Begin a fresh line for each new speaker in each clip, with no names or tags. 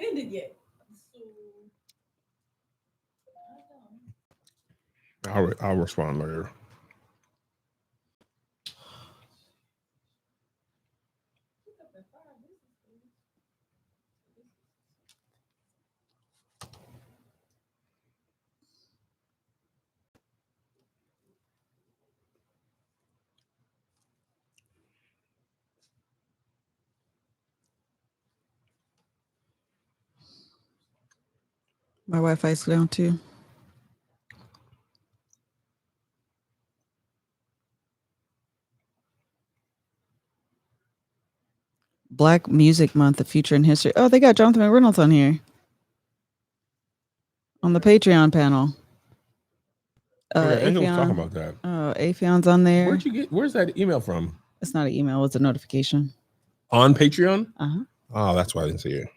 ended yet. So
I'll respond later.
My Wi-Fi's down too. Black Music Month, the future in history. Oh, they got Jonathan McReynolds on here on the Patreon panel.
Angel was talking about that.
Afion's on there.
Where's that email from?
It's not an email; it's a notification
On Patreon.
Uh-huh.
Oh, that's why I didn't see it.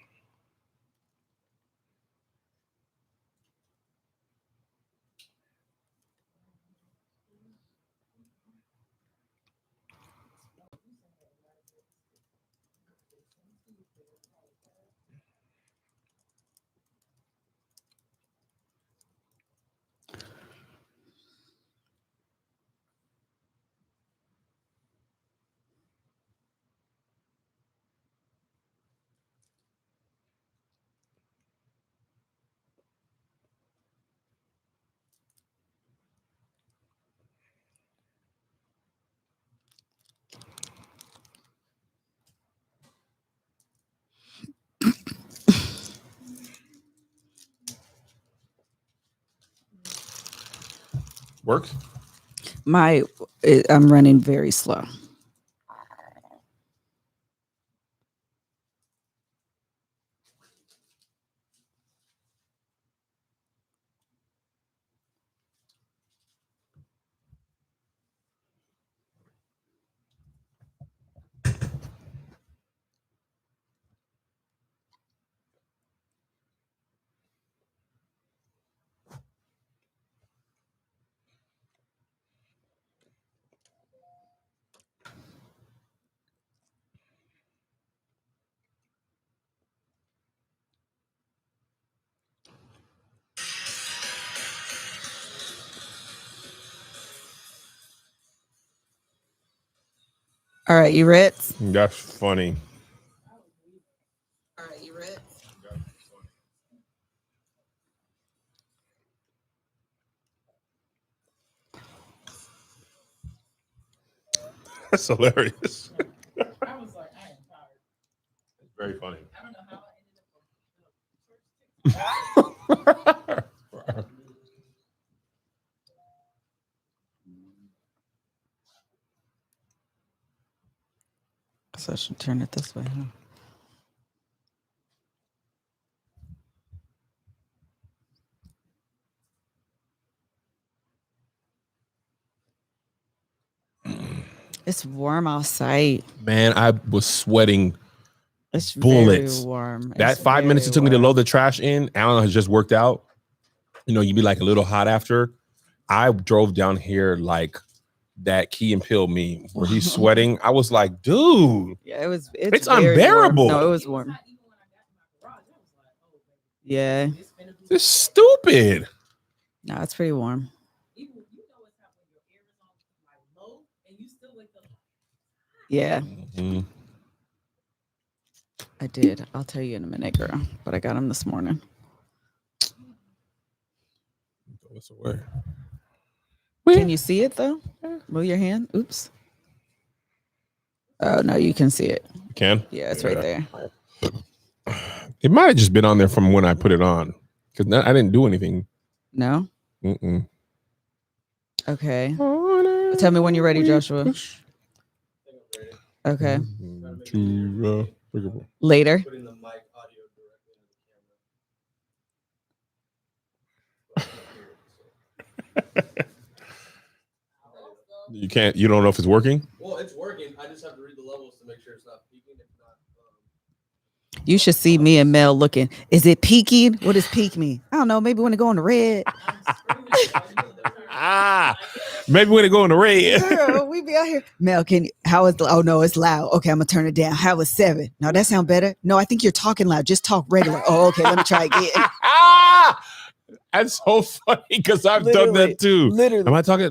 Work?
I'm running very slow. All right, you ready?
That's funny.
All right, you ready?
That's hilarious.
I was like, I am tired.
It's very funny.
I don't know how I ended up.
So I should turn it this way, huh? It's warm outside.
Man, I was sweating
It's
bullets.
very warm.
That
It's
5 minutes it
very
took me to
warm.
load the trash in, Alan has just worked out. You know, you'd be like a little hot after. I drove down here like that Key and Peele meme where he's sweating. I was like, dude.
Yeah, it's
very unbearable.
Warm. No, it was warm. Yeah.
It's stupid.
No, it's pretty warm. Yeah.
Mm-hmm.
I did. I'll tell you in a minute, girl. But I got them this morning.
What's the word?
Can you see it though? Move your hand. Oops. Oh no, you can see it.
You can?
Yeah, it's right there.
It might have just been on there from when I put it on because I didn't do anything.
No.
Mm-mm.
Okay. Tell me when you're ready, Joshua. Okay. Later.
You don't know if it's working?
Well, it's working. I just have to read the levels to make sure it's not peaking. If not,
You should see me and Mel looking. Is it peaking? What does peak mean? I don't know. Maybe when it go on the red.
Maybe when it go in the red.
Girl, we be out here. Mel, how is oh no, it's loud. Okay, I'm gonna turn it down. How was 7? No, that sound better. No, I think you're talking loud. Just talk regular. Oh, okay, let me try again.
That's so funny because I've done
Literally,
that too.
Literally.
Am I talking?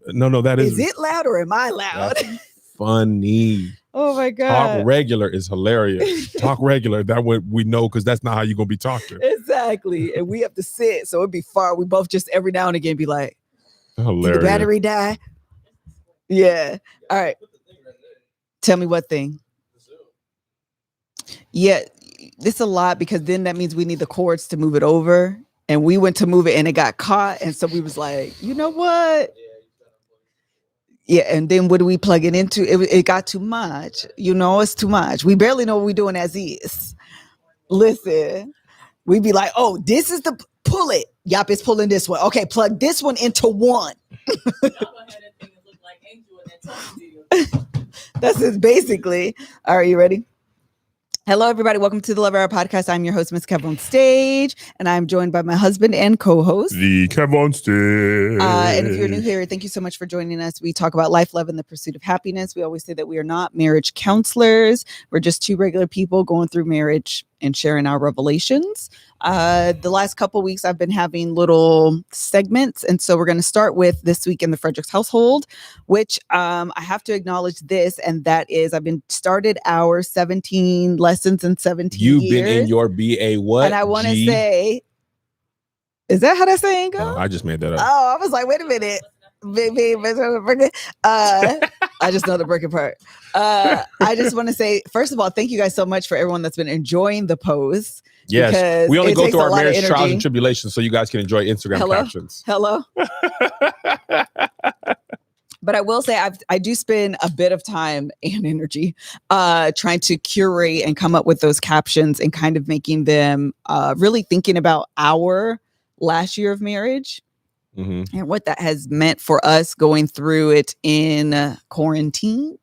No, that
Is it loud or am I loud?
That's funny.
Oh my God.
Talk regular is hilarious. Talk regular. That way we know because that's not how you're gonna be talking.
Exactly. And we have to sit. So it'd be far. We both just every now and again be like, did
Hilarious.
the battery die? Yeah. All right.
Put the thing right there.
Tell me what thing.
The Zoom.
Yeah. This a lot because then that means we need the cords to move it over. And we went to move it and it got caught. And so we was like, you know what?
Yeah, you gotta plug it.
Yeah, and then what do we plug it into? It got too much. You know, it's too much. We barely know what we're doing as is. Listen, we be like, oh, this is the pull it. Yup, it's pulling this one. Okay, plug this one into one.
Y'all gonna have that thing that look like Angel in that Tony video.
That's it basically. All right, you ready? Hello, everybody. Welcome to the Love Hour podcast. I'm your host, Miss Kev on stage, and I'm joined by my husband and co-host.
The Kev on stage.
And if you're new here, thank you so much for joining us. We talk about life, love, and the pursuit of happiness. We always say that we are not marriage counselors. We're just two regular people going through marriage and sharing our revelations. The last couple weeks, I've been having little segments. And so we're going to start with This Week in the Fredericks Household, which I have to acknowledge this. And that is, I've been started our 17 lessons in 17
You've
years.
been in your BA what?
And I want to
G?
say, is that how that saying goes?
No, I just made that up.
Oh, I was like, wait a minute. I just know the breaking part. I just want to say, first of all, thank you guys so much for everyone that's been enjoying the posts.
Yes.
because
We only
it
go
takes
through
a
our
lot of
marriage trials
energy.
and tribulations so you guys can enjoy Instagram
Hello?
captions.
Hello. But I will say I do spend a bit of time and energy trying to curate and come up with those captions and kind of making them really thinking about our last year of marriage
Mhm.
and what that has meant for us going through it in quarantine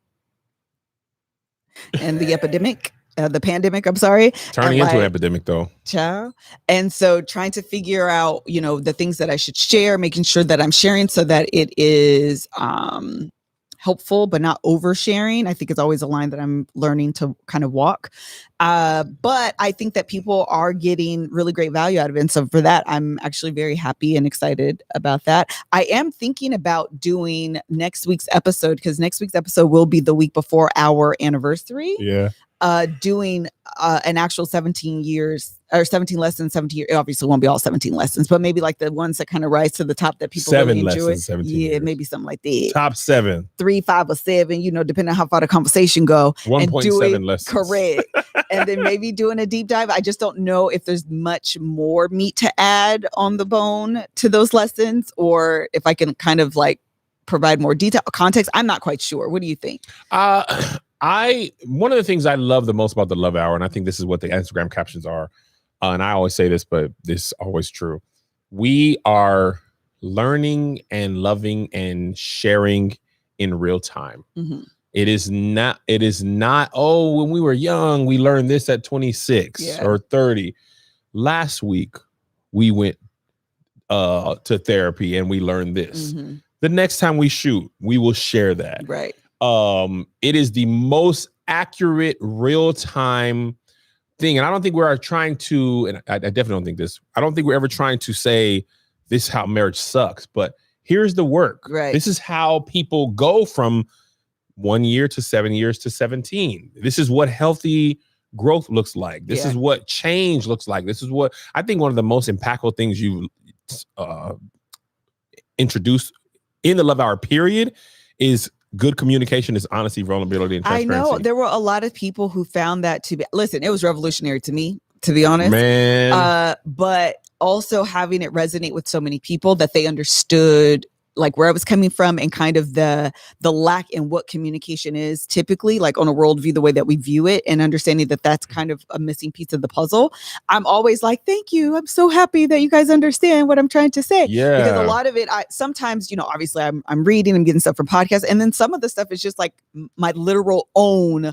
and the epidemic, the pandemic, I'm sorry.
Turning
And
into an
like-
epidemic, though.
Ciao. And so trying to figure out, the things that I should share, making sure that I'm sharing so that it is helpful, but not oversharing. I think it's always a line that I'm learning to kind of walk. But I think that people are getting really great value out of it. And so for that, I'm actually very happy and excited about that. I am thinking about doing next week's episode because next week's episode will be the week before our anniversary.
Yeah.
Doing an actual 17 years or 17 lessons, 17 years. It obviously won't be all 17 lessons, but maybe like the ones that kind of rise to the top that people
7
really enjoy.
lessons, 17
Yeah,
years.
maybe something like that.
Top 7.
3, 5, or 7, depending on how far the conversation go. And do
1.7
it
lessons.
correct. And then maybe doing a deep dive. I just don't know if there's much more meat to add on the bone to those lessons or if I can kind of like provide more detail context. I'm not quite sure. What do you think?
One of the things I love the most about the Love Hour, and I think this is what the Instagram captions are, and I always say this, but this is always true. We are learning and loving and sharing in real time.
Mhm.
It is not, oh, when we were young, we learned this at 26
Yeah.
or 30. Last week, we went to therapy and we learned this.
Mhm.
The next time we shoot, we will share that.
Right.
It is the most accurate real-time thing. And I don't think we are trying to, and I definitely don't think this, I don't think we're ever trying to say this is how marriage sucks, but here's the work.
Right.
This is how people go from 1 year to 7 years to 17. This is what healthy growth looks like. This
Yeah.
is what change looks like. This is what I think one of the most impactful things you introduced in the Love Hour period is good communication, is honesty, vulnerability, and
I
transparency.
know there were a lot of people who found that to be, listen, it was revolutionary to me, to be honest.
Man,
But also having it resonate with so many people that they understood like where I was coming from and kind of the lack in what communication is typically like on a worldview, the way that we view it and understanding that that's kind of a missing piece of the puzzle. I'm always like, thank you. I'm so happy that you guys understand what I'm trying to say.
yeah.
Because a lot of it, I sometimes, obviously I'm reading, I'm getting stuff from podcasts. And then some of the stuff is just like my literal own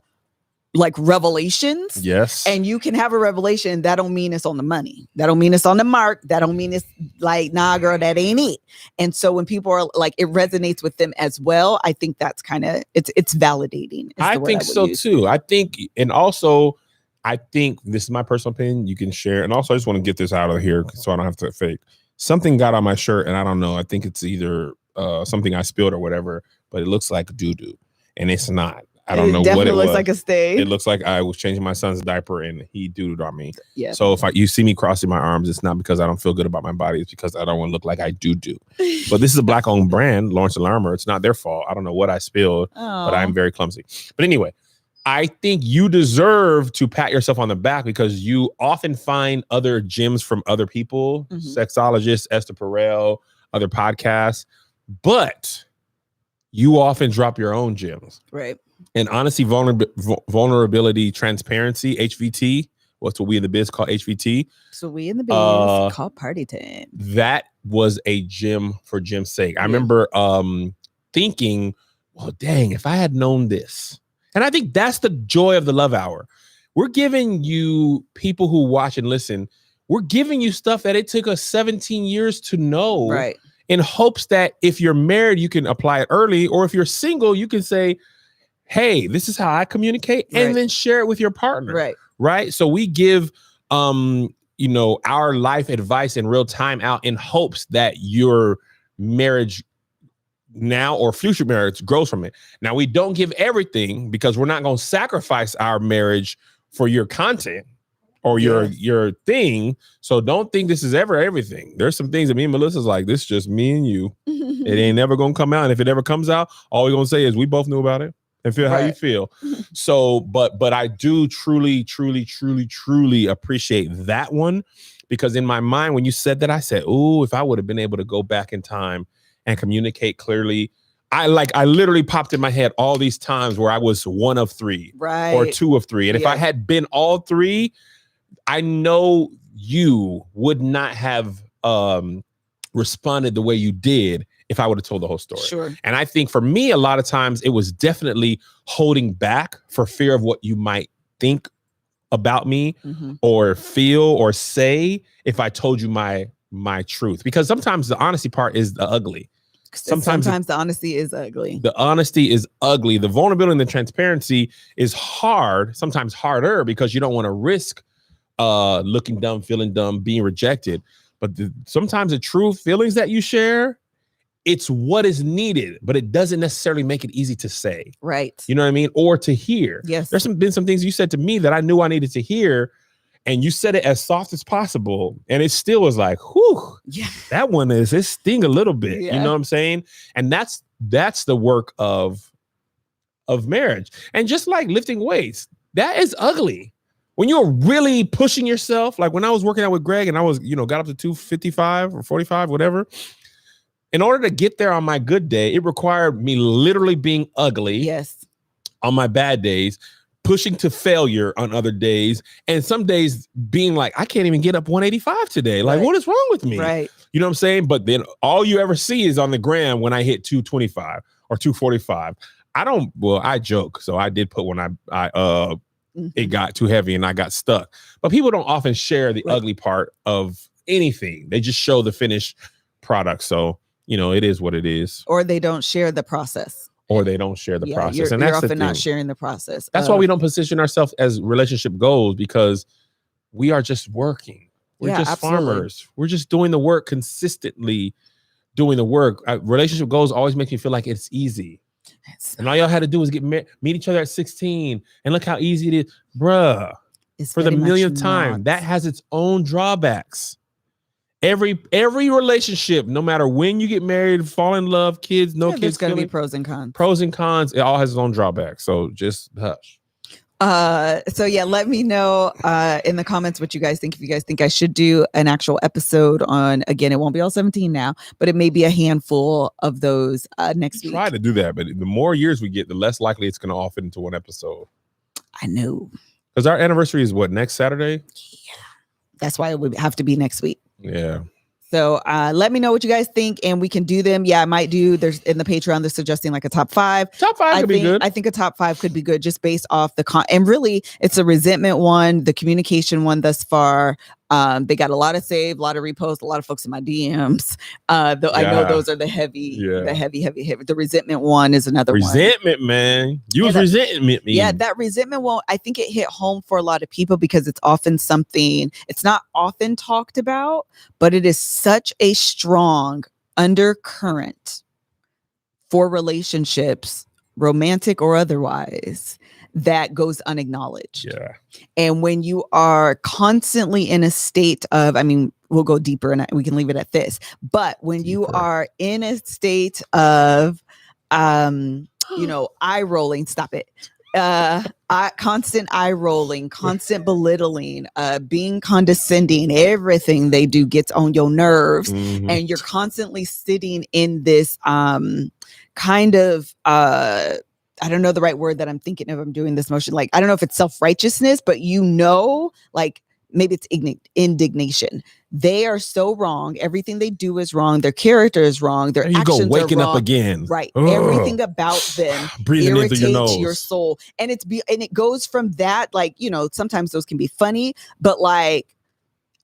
like revelations.
Yes.
And you can have a revelation. That don't mean it's on the money. That don't mean it's on the mark. That don't mean it's like, nah, girl, that ain't it. And so when people are like, it resonates with them as well. I think that's kind of, it's validating.
I think so too. I think, and also, I think this is my personal opinion. You can share. And also, I just want to get this out of here so I don't have to fake. Something got on my shirt, and I don't know. I think it's either something I spilled or whatever, but it looks like doo-doo, and it's not. I don't know what it
looks
was.
like a stain.
It looks like I was changing my son's diaper and he doo-dooed on me.
Yeah.
So if you see me crossing my arms, it's not because I don't feel good about my body. It's because I don't want to look like I do. But this is a Black-owned brand, Lawrence and Larmer. It's not their fault. I don't know what I spilled, but I'm very clumsy. But anyway, I think you deserve to pat yourself on the back because you often find other gems from other people, sexologists, Esther Perel, other podcasts, but you often drop your own gems.
Right.
And honesty, vulnerability, transparency, HVT. What's what we in the biz call HVT.
So we in the biz call party time.
That was a gem for Jim's sake. I remember thinking, well, dang, if I had known this. And I think that's the joy of the Love Hour. We're giving you people who watch and listen. We're giving you stuff that it took us 17 years to know.
Right.
In hopes that if you're married, you can apply it early. Or if you're single, you can say, hey, this is how I communicate, and then share it with your partner.
Right.
Right. So we give, our life advice in real time out in hopes that your marriage now or future marriage grows from it. Now, we don't give everything because we're not going to sacrifice our marriage for your content or your thing. So don't think this is ever everything. There's some things that me and Melissa's like, this is just me and you. It ain't never going to come out. And if it ever comes out, all we're going to say is we both knew about it. And feel how you feel. So, but I do truly appreciate that one, because in my mind, when you said that, I said, "Ooh, if I would have been able to go back in time and communicate clearly." I literally popped in my head all these times where I was one of three,
right,
or two of three, and if I had been all three, I know you would not have responded the way you did if I would have told the whole story.
Sure.
And I think for me, a lot of times it was definitely holding back for fear of what you might think about me or feel or say if I told you my truth. Because sometimes the honesty part is the ugly. Sometimes
the honesty is ugly.
The honesty is ugly. The vulnerability and the transparency is hard, sometimes harder, because you don't want to risk looking dumb, feeling dumb, being rejected. But sometimes the true feelings that you share, it's what is needed, but it doesn't necessarily make it easy to say.
Right.
You know what I mean? Or to hear.
Yes.
There's been some things you said to me that I knew I needed to hear, and you said it as soft as possible. And it still was like, whew, that one it sting a little bit. You know what I'm saying? And that's the work of marriage. And just like lifting weights, that is ugly. When you're really pushing yourself, like when I was working out with Greg and I was, got up to 255 or 45, whatever. In order to get there on my good day, it required me literally being ugly.
Yes.
On my bad days, pushing to failure on other days, and some days being like, I can't even get up 185 today. Like, what is wrong with me?
Right.
You know what I'm saying? But then all you ever see is on the gram when I hit 225 or 245. I joke. So I did put when it got too heavy and I got stuck. But people don't often share the ugly part of anything. They just show the finished product. So, it is what it is.
Or they don't share the process.
Or they don't share the process.
And that's often not sharing the process.
That's why we don't position ourselves as relationship goals, because we are just working. We're just farmers. We're just doing the work, consistently doing the work. Relationship goals always make me feel like it's easy. And all y'all had to do was meet each other at 16. And look how easy it is. Bruh,
it's
for the millionth time, that has its own drawbacks. Every relationship, no matter when you get married, fall in love, kids, no kids,
there's going to be pros and cons.
Pros and cons. It all has its own drawbacks. So just hush.
Let me know in the comments what you guys think. If you guys think I should do an actual episode on, again, it won't be all 17 now, but it may be a handful of those next week.
Try to do that, but the more years we get, the less likely it's going to all fit into one episode.
I know.
Because our anniversary is what, next Saturday?
Yeah. That's why it would have to be next week.
Yeah.
So let me know what you guys think, and we can do them. Yeah, I might do. There's in the Patreon. They're suggesting like a top 5.
Top 5 could be good.
I think a top 5 could be good just based off the and really it's a resentment one, the communication one thus far. They got a lot of save, a lot of reposts, a lot of folks in my DMs. Though I know those are the heavy. The resentment one is another one.
Resentment, man. You was resenting me.
Yeah, that resentment one, I think it hit home for a lot of people because it's often something, it's not often talked about, but it is such a strong undercurrent for relationships, romantic or otherwise, that goes unacknowledged.
Yeah.
And when you are constantly in a state of, I mean, we'll go deeper and we can leave it at this, but when you are in a state of, eye rolling, stop it. Constant eye rolling, constant belittling, being condescending, everything they do gets on your nerves.
Mhm.
And you're constantly sitting in this, kind of, I don't know the right word that I'm thinking of. I'm doing this motion. Like, I don't know if it's self-righteousness, but like maybe it's indignation. They are so wrong. Everything they do is wrong. Their character is wrong. Their
There you
actions
go, waking
are wrong.
up again.
Right.
Ugh.
Everything about them
Breathing in through your
irritates
nose.
your soul. And and it goes from that, like, sometimes those can be funny, but like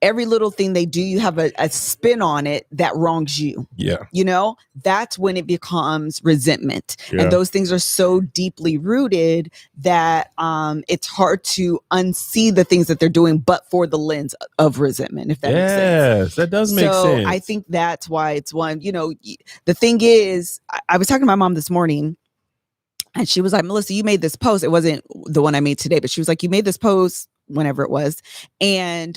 every little thing they do, you have a spin on it that wrongs you.
Yeah.
That's when it becomes resentment.
Yeah.
And those things are so deeply rooted that it's hard to unsee the things that they're doing, but for the lens of resentment, if that makes sense.
Yes, that does make sense.
I think that's why it's one, the thing is, I was talking to my mom this morning and she was like, Melissa, you made this post. It wasn't the one I made today, but she was like, you made this post whenever it was. And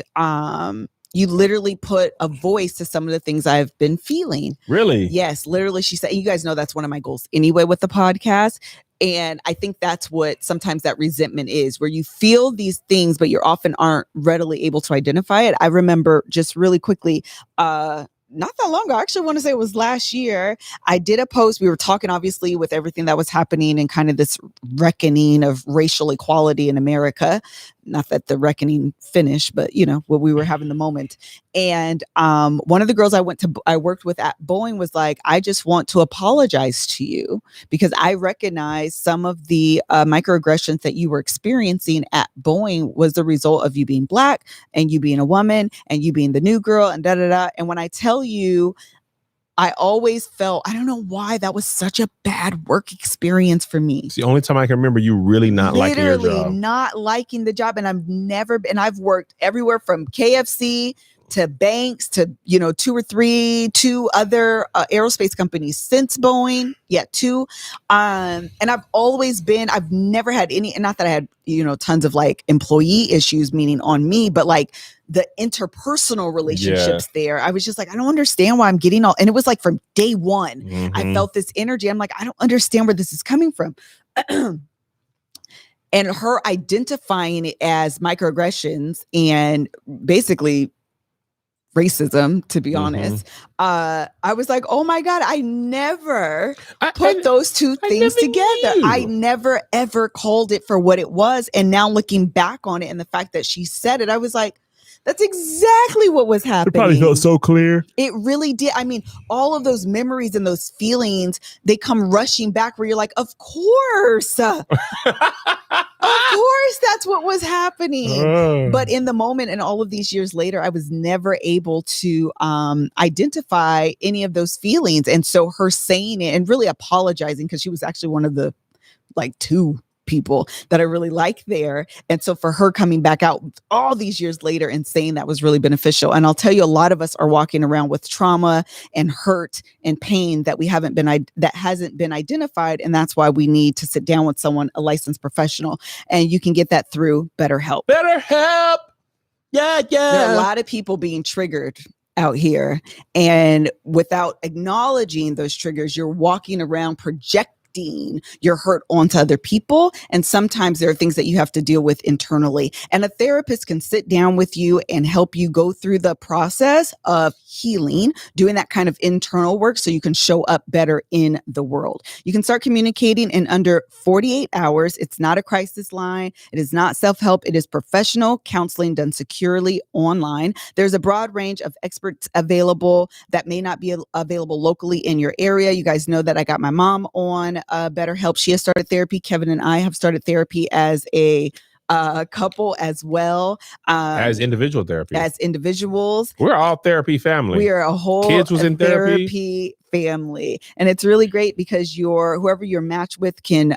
you literally put a voice to some of the things I've been feeling.
Really?
Yes, literally. She said, you guys know that's one of my goals anyway with the podcast. And I think that's what sometimes that resentment is, where you feel these things, but you often aren't readily able to identify it. I remember just really quickly, not that long ago, I actually want to say it was last year, I did a post. We were talking obviously with everything that was happening and kind of this reckoning of racial equality in America. Not that the reckoning finished, but what we were having the moment. And one of the girls I worked with at Boeing was like, I just want to apologize to you because I recognize some of the microaggressions that you were experiencing at Boeing was the result of you being Black and you being a woman and you being the new girl and da-da-da. And when I tell you, I always felt, I don't know why that was such a bad work experience for me.
It's the only time I can remember you really not liking your job.
Not liking the job. And I've worked everywhere from KFC to banks to, 2 other aerospace companies since Boeing. Yeah, 2. And I've never had any, and not that I had, tons of like employee issues, meaning on me, but like the interpersonal relationships there. I was just like, I don't understand why I'm getting all, and it was like from day one, I felt this energy. I'm like, I don't understand where this is coming from. And her identifying it as microaggressions and basically racism, to be honest, I was like, oh my God, I never put those two things together. I never ever called it for what it was. And now looking back on it and the fact that she said it, I was like, that's exactly what was happening.
It probably felt so clear.
It really did. I mean, all of those memories and those feelings, they come rushing back where you're like, of course. Of course, that's what was happening. But in the moment and all of these years later, I was never able to identify any of those feelings. And so her saying it and really apologizing, because she was actually one of the 2 people that I really like there. And so for her coming back out all these years later and saying that was really beneficial. And I'll tell you, a lot of us are walking around with trauma and hurt and pain that hasn't been identified. And that's why we need to sit down with someone, a licensed professional, and you can get that through BetterHelp.
BetterHelp. Yeah.
There are a lot of people being triggered out here, and without acknowledging those triggers, you're walking around projecting projecting your hurt onto other people. And sometimes there are things that you have to deal with internally. And a therapist can sit down with you and help you go through the process of healing, doing that kind of internal work so you can show up better in the world. You can start communicating in under 48 hours. It's not a crisis line. It is not self-help. It is professional counseling done securely online. There's a broad range of experts available that may not be available locally in your area. You guys know that I got my mom on BetterHelp. She has started therapy. Kevin and I have started therapy as a couple as well.
As individual therapy.
As individuals.
We're all therapy family.
We are a whole
Kids was in therapy
family. And it's really great because whoever you're matched with can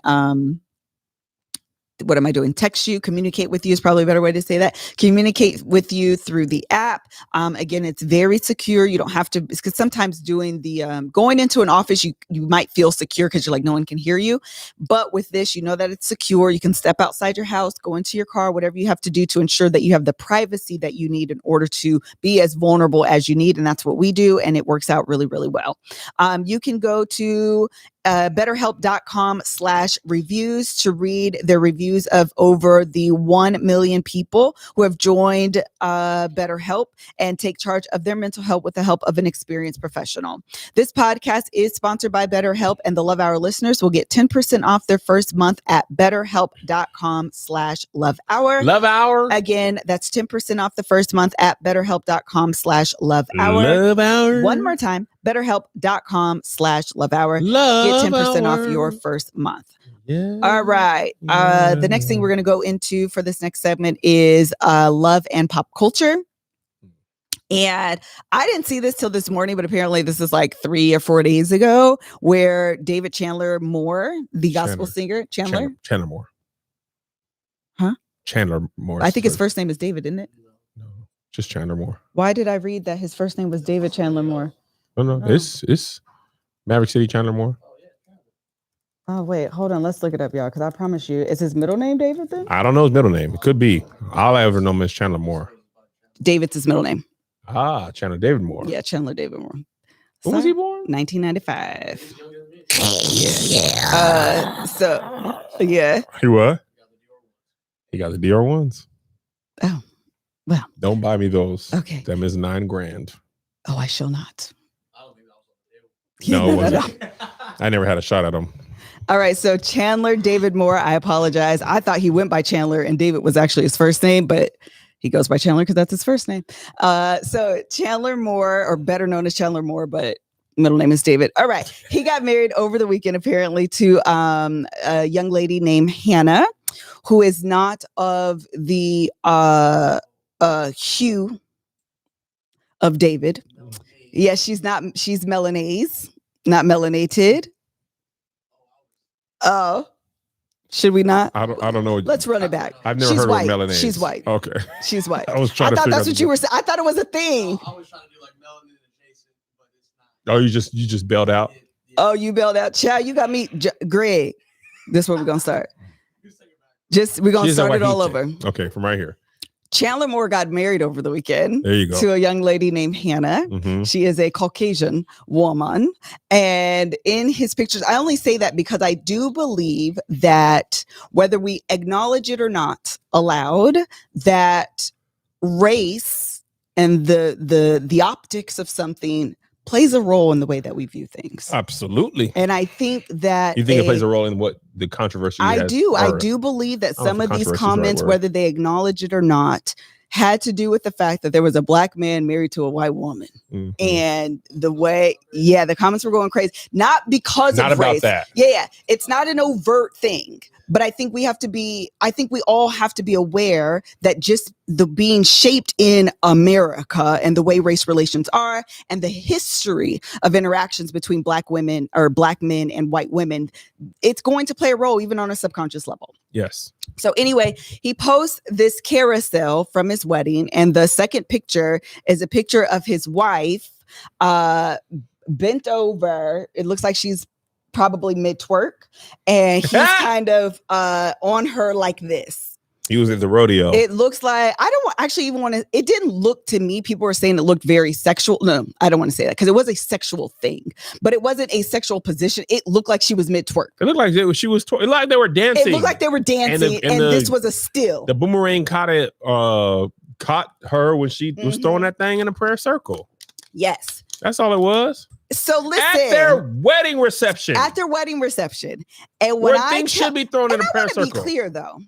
what am I doing? Text you, communicate with you is probably a better way to say that. Communicate with you through the app. Again, it's very secure. You don't have to, because sometimes doing the, going into an office, you might feel secure because you're like, no one can hear you. But with this, you know that it's secure. You can step outside your house, go into your car, whatever you have to do to ensure that you have the privacy that you need in order to be as vulnerable as you need. And that's what we do. And it works out really, really well. You can go to betterhelp.com/reviews to read the reviews of over the 1 million people who have joined BetterHelp and take charge of their mental health with the help of an experienced professional. This podcast is sponsored by BetterHelp, and the Love Hour listeners will get 10% off their first month at betterhelp.com/lovehour.
Love Hour.
Again, that's 10% off the first month at betterhelp.com/lovehour.
Love Hour.
One more time, betterhelp.com/lovehour.
Love
Get 10%
Hour.
off your first month.
Yeah.
All right. The next thing we're going to go into for this next segment is love and pop culture. And I didn't see this till this morning, but apparently this is like 3 or 4 days ago, where David Chandler Moore, the gospel singer, Chandler
Moore.
Huh?
Chandler Moore.
I think his first name is David, isn't it?
No, just Chandler Moore.
Why did I read that his first name was David Chandler Moore?
No, it's Maverick City Chandler Moore.
Oh, wait, hold on. Let's look it up, y'all, because I promise you, is his middle name David then?
I don't know his middle name. It could be. All I ever know him is Chandler Moore.
David's his middle name.
Chandler David Moore.
Yeah, Chandler David Moore.
When was he born?
1995.
Yeah.
Yeah.
He what? He got the Dior ones.
Oh, well.
Don't buy me those.
Okay.
Them is $9,000.
Oh, I shall not.
No, it wasn't. I never had a shot at them.
All right, so Chandler David Moore, I apologize. I thought he went by Chandler and David was actually his first name, but he goes by Chandler because that's his first name. So Chandler Moore, or better known as Chandler Moore, but middle name is David. All right, he got married over the weekend apparently to a young lady named Hannah, who is not of the hue of David. Yes, she's Melanese, not melanated. Oh, should we not?
I don't know.
Let's run it back.
I've never
She's
heard
white.
of Melanese.
She's white.
Okay.
She's white.
I was trying to
thought
figure
that's
out
what you were saying. I thought it was a thing.
I was trying to do like melanin adjacent, but it's not.
Oh, you just bailed out?
Oh, you bailed out. Chad, you got me. Greg. This is where we're going to start. We're going to start it all over.
Okay, from right here.
Chandler Moore got married over the weekend
There you go.
to a young lady named Hannah.
Mhm.
She is a Caucasian woman. And in his pictures, I only say that because I do believe that whether we acknowledge it or not aloud, that race and the optics of something plays a role in the way that we view things.
Absolutely.
And I think that
You think it plays a role in what the controversy
I
has,
do. I
or-
do believe that
I don't
some
know
of
if
these
controversy is the right
comments,
word.
whether they acknowledge it or not, had to do with the fact that there was a black man married to a white woman.
Mhm.
And the way, the comments were going crazy. Not because
Not
of
about
race.
that.
Yeah. It's not an overt thing. But I think we all have to be aware that just the being shaped in America and the way race relations are and the history of interactions between black women or black men and white women, it's going to play a role even on a subconscious level.
Yes.
So anyway, he posts this carousel from his wedding, and the second picture is a picture of his wife bent over. It looks like she's probably mid-twerk, and he's kind of on her like this.
He was at the rodeo.
It looks like I don't actually even want to. It didn't look to me. People were saying it looked very sexual. No, I don't want to say that because it was a sexual thing, but it wasn't a sexual position. It looked like she was mid twerk.
It looked like she was. It looked like they were dancing.
It looked like they were dancing, and this was a still.
The boomerang caught it. Caught her when she was throwing that thing in a prayer circle.
Yes,
that's all it was.
So listen,
at their wedding reception.
And
where things should be thrown in a prayer circle.
Be clear though.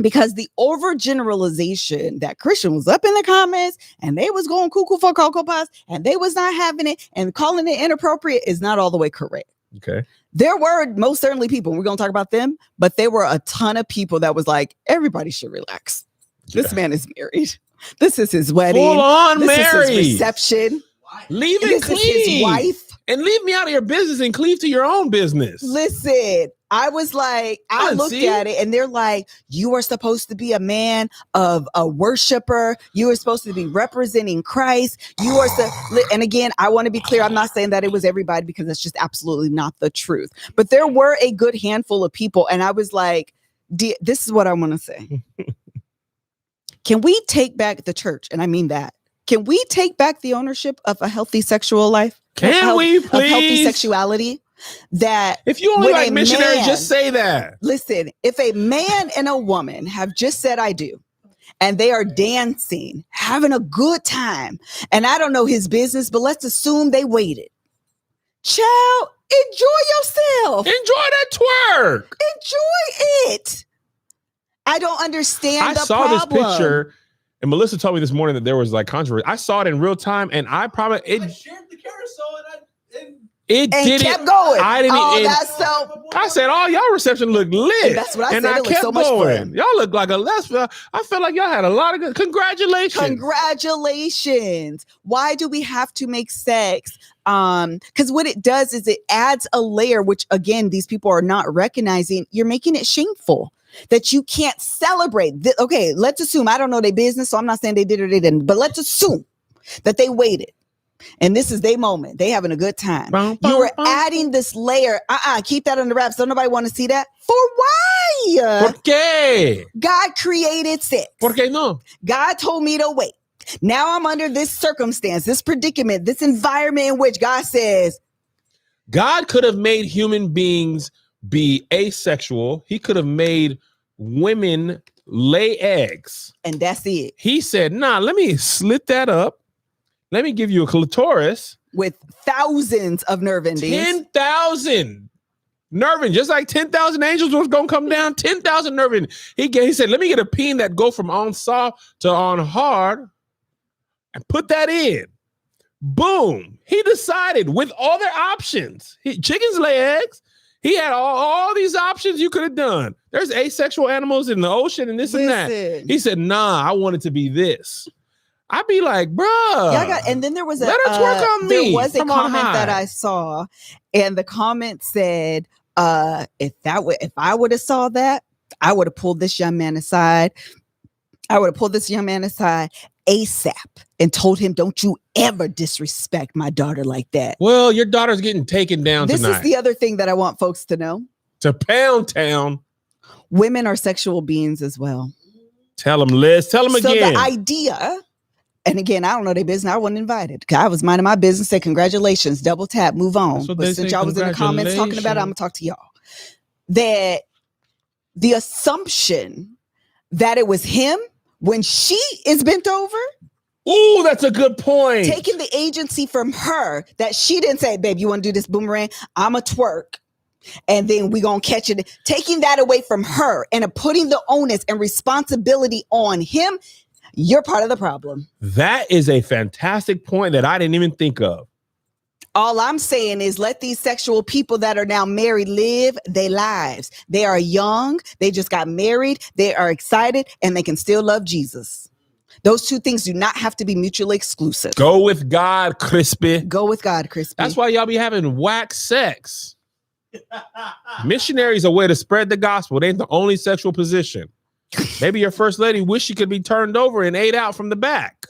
Because the overgeneralization that Christian was up in the comments and they was going cuckoo for Cocoa Puffs and they was not having it and calling it inappropriate is not all the way correct.
Okay.
There were most certainly people, we're going to talk about them, but there were a ton of people that was like, everybody should relax. Yeah. This man is married. This is his wedding.
Full on
this
married.
Is his reception.
Leave it clean.
Is his wife.
And leave me out of your business and cleave to your own business.
Listen, I was like, I looked at it and they're like, you are supposed to be a man of a worshiper. You are supposed to be representing Christ. You are and again, I want to be clear. I'm not saying that it was everybody because that's just absolutely not the truth. But there were a good handful of people. And I was like, this is what I want to say. Can we take back the church? And I mean that. Can we take back the ownership of a healthy sexual life?
Can we please?
Of healthy sexuality? That
if you only like missionaries, just say that.
Listen, if a man and a woman have just said I do, and they are dancing, having a good time, and I don't know his business, but let's assume they waited. Child, enjoy yourself.
Enjoy that twerk.
Enjoy it. I don't understand the
problem. I saw this picture. And Melissa told me this morning that there was like controversy. I saw it in real time, and I probably
I shared the carousel
and
kept going.
I didn't.
I
said, "Oh, y'all reception looked lit."
And that's what I said.
I
it
kept
was so much
going.
fun.
Y'all look like a I felt like y'all had a lot of good. Congratulations!
Congratulations! Why do we have to make sex? Because what it does is it adds a layer, which again, these people are not recognizing. You're making it shameful. That you can't celebrate. Okay, let's assume, I don't know their business, so I'm not saying they did or they didn't, but let's assume that they waited. And this is their moment. They having a good time. You are adding this layer. Keep that on the wraps. Don't nobody want to see that. For why?
¿Por qué?
God created sex.
¿Por qué no?
God told me to wait. Now I'm under this circumstance, this predicament, this environment in which God says,
God could have made human beings be asexual. He could have made women lay eggs.
And that's it.
He said, nah, let me slit that up. Let me give you a clitoris.
With thousands of nerve endings.
10,000 nerve endings. Just like 10,000 angels was going to come down. 10,000 nerve endings. He said, let me get a peen that go from on soft to on hard and put that in. Boom. He decided with all their options. Chickens lay eggs. He had all these options you could have done. There's asexual animals in the ocean and this and that. He said, nah, I want it to be this. I'd be like, bruh.
And then there was
let her twerk on me.
There was a comment that I saw, and the comment said, if I would have saw that, I would have pulled this young man aside. ASAP and told him, don't you ever disrespect my daughter like that.
Well, your daughter's getting taken down tonight.
This is the other thing that I want folks to know.
To Pound Town.
Women are sexual beings as well.
Tell them, Liz. Tell them again.
So the idea, and again, I don't know their business. I wasn't invited. I was minding my business. Said, congratulations, double tap, move on. But since y'all was in the comments talking about it, I'm going to talk to y'all. That the assumption that it was him when she is bent over.
Ooh, that's a good point.
Taking the agency from her that she didn't say, babe, you want to do this boomerang? I'm a twerk. And then we going to catch it. Taking that away from her and putting the onus and responsibility on him. You're part of the problem.
That is a fantastic point that I didn't even think of.
All I'm saying is let these sexual people that are now married live their lives. They are young. They just got married. They are excited and they can still love Jesus. Those two things do not have to be mutually exclusive.
Go with God, Crispy.
Go with God, Crispy.
That's why y'all be having whack sex. Missionaries are a way to spread the gospel. They ain't the only sexual position. Maybe your first lady wish she could be turned over and ate out from the back.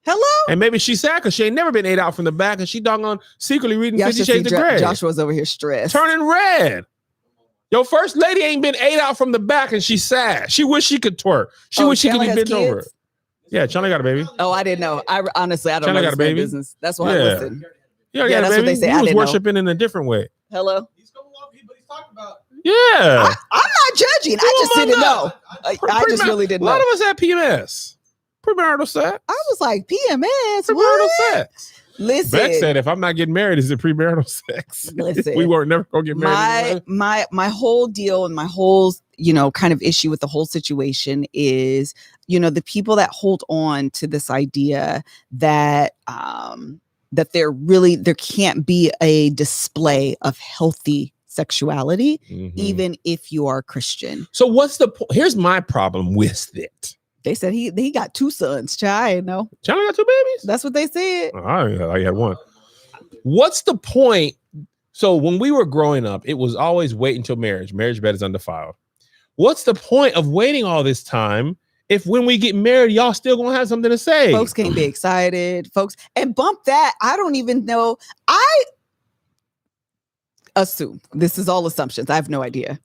Hello?
And maybe she's sad because she ain't never been ate out from the back and she doggone secretly reading 50 Shades of Grey.
Joshua's over here stressed.
Turning red. Your first lady ain't been ate out from the back and she's sad. She wish she could twerk. She
Oh,
wish she could
Chandler
be
has
bent
kids?
over. Yeah, Chandler got a baby.
Oh, I didn't know. I honestly, I don't
Chandler
know
got a
this man
baby?
business. That's why I
Yeah.
listen.
Yeah,
Yeah,
got a
that's what
baby.
they say.
He
I
was
didn't know.
worshiping in a different way.
Hello.
He's coming along, but he's talking about.
Yeah.
I'm not judging. I just didn't know. I just really didn't
A lot
know.
of us had PMS. Premarital sex.
I was like, PMS.
Premarital
What?
sex.
Listen,
Beck said, if I'm not getting married, is it premarital sex?
Listen.
We weren't never gonna get married.
my whole deal and my whole kind of issue with the whole situation is the people that hold on to this idea that that there can't be a display of healthy sexuality
Mhm.
even if you are Christian.
So what's the point? Here's my problem with it.
They said he got 2 sons. Child, I didn't know.
Chandler got 2 babies?
That's what they said.
Oh, I had one. What's the point? So when we were growing up, it was always wait until marriage. Marriage bed is undefiled. What's the point of waiting all this time if when we get married, y'all still gonna have something to say?
Folks can't be excited. Folks, and bump that. I don't even know. I assume this is all assumptions. I have no idea.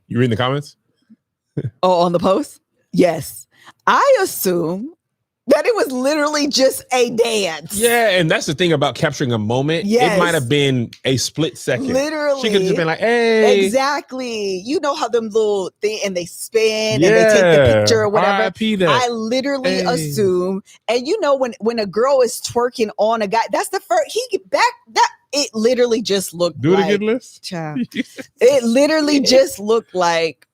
You reading the comments?
Oh, on the post? Yes. I assume that it was literally just a dance.
Yeah, and that's the thing about capturing a moment.
Yes.
It might have been a split second.
Literally.
She could have just been like, hey.
Exactly. You know how them little thing and they spin and they take the picture or whatever.
RIP that.
I literally
Hey.
assume, and when a girl is twerking on a guy, that's the first it literally just looked
Do it
like,
again, Liz.
child. It literally just looked like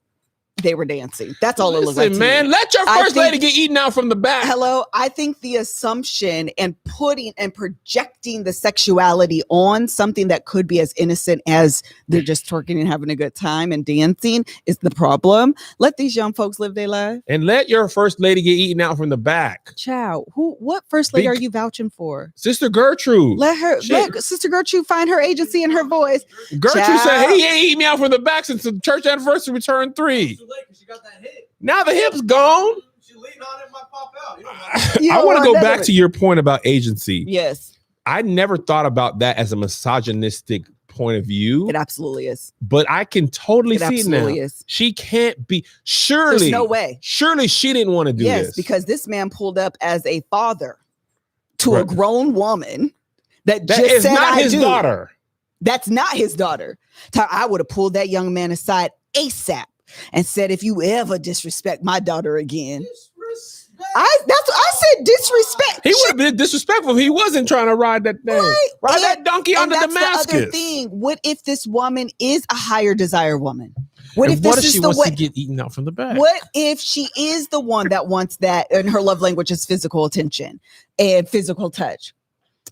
they were dancing. That's all it looked like.
Listen,
to
man,
me.
let your
I
first
think-
lady get eaten out from the back.
Hello, I think the assumption and putting and projecting the sexuality on something that could be as innocent as they're just twerking and having a good time and dancing is the problem. Let these young folks live their life.
And let your first lady get eaten out from the back.
Child, what first lady
Bec-
are you vouching for?
Sister Gertrude.
Let
Shit.
Sister Gertrude find her agency and her voice.
Gertrude
Child.
said, he ain't eating me out from the back since the church anniversary returned 3.
Too late 'cause she got that hit.
Now the hip's gone.
She leaned on it, might pop out. You don't know.
You
I
don't
want to
want
go
none
back
of
to
it.
your point about agency.
Yes,
I never thought about that as a misogynistic point of view,
it absolutely is.
but I can totally
It
see it now.
absolutely is.
She can't be. Surely,
There's no way.
Surely she didn't want to do
Yes,
this.
because this man pulled up as a father to a
Right.
grown woman that
that
just
is
said,
not
I
his
do.
daughter.
That's not his daughter. I would have pulled that young man aside ASAP and said, if you ever disrespect my daughter again, I said disrespect.
He would have been disrespectful if he wasn't trying to ride that thing.
Right.
Ride
And-
that donkey
And
onto
that's the other
Damascus.
thing. What if this woman is a higher desire woman? What
And
if this
she
is the
wants
way?
to get eaten out from the back?
What if she is the one that wants that and her love language is physical attention and physical touch?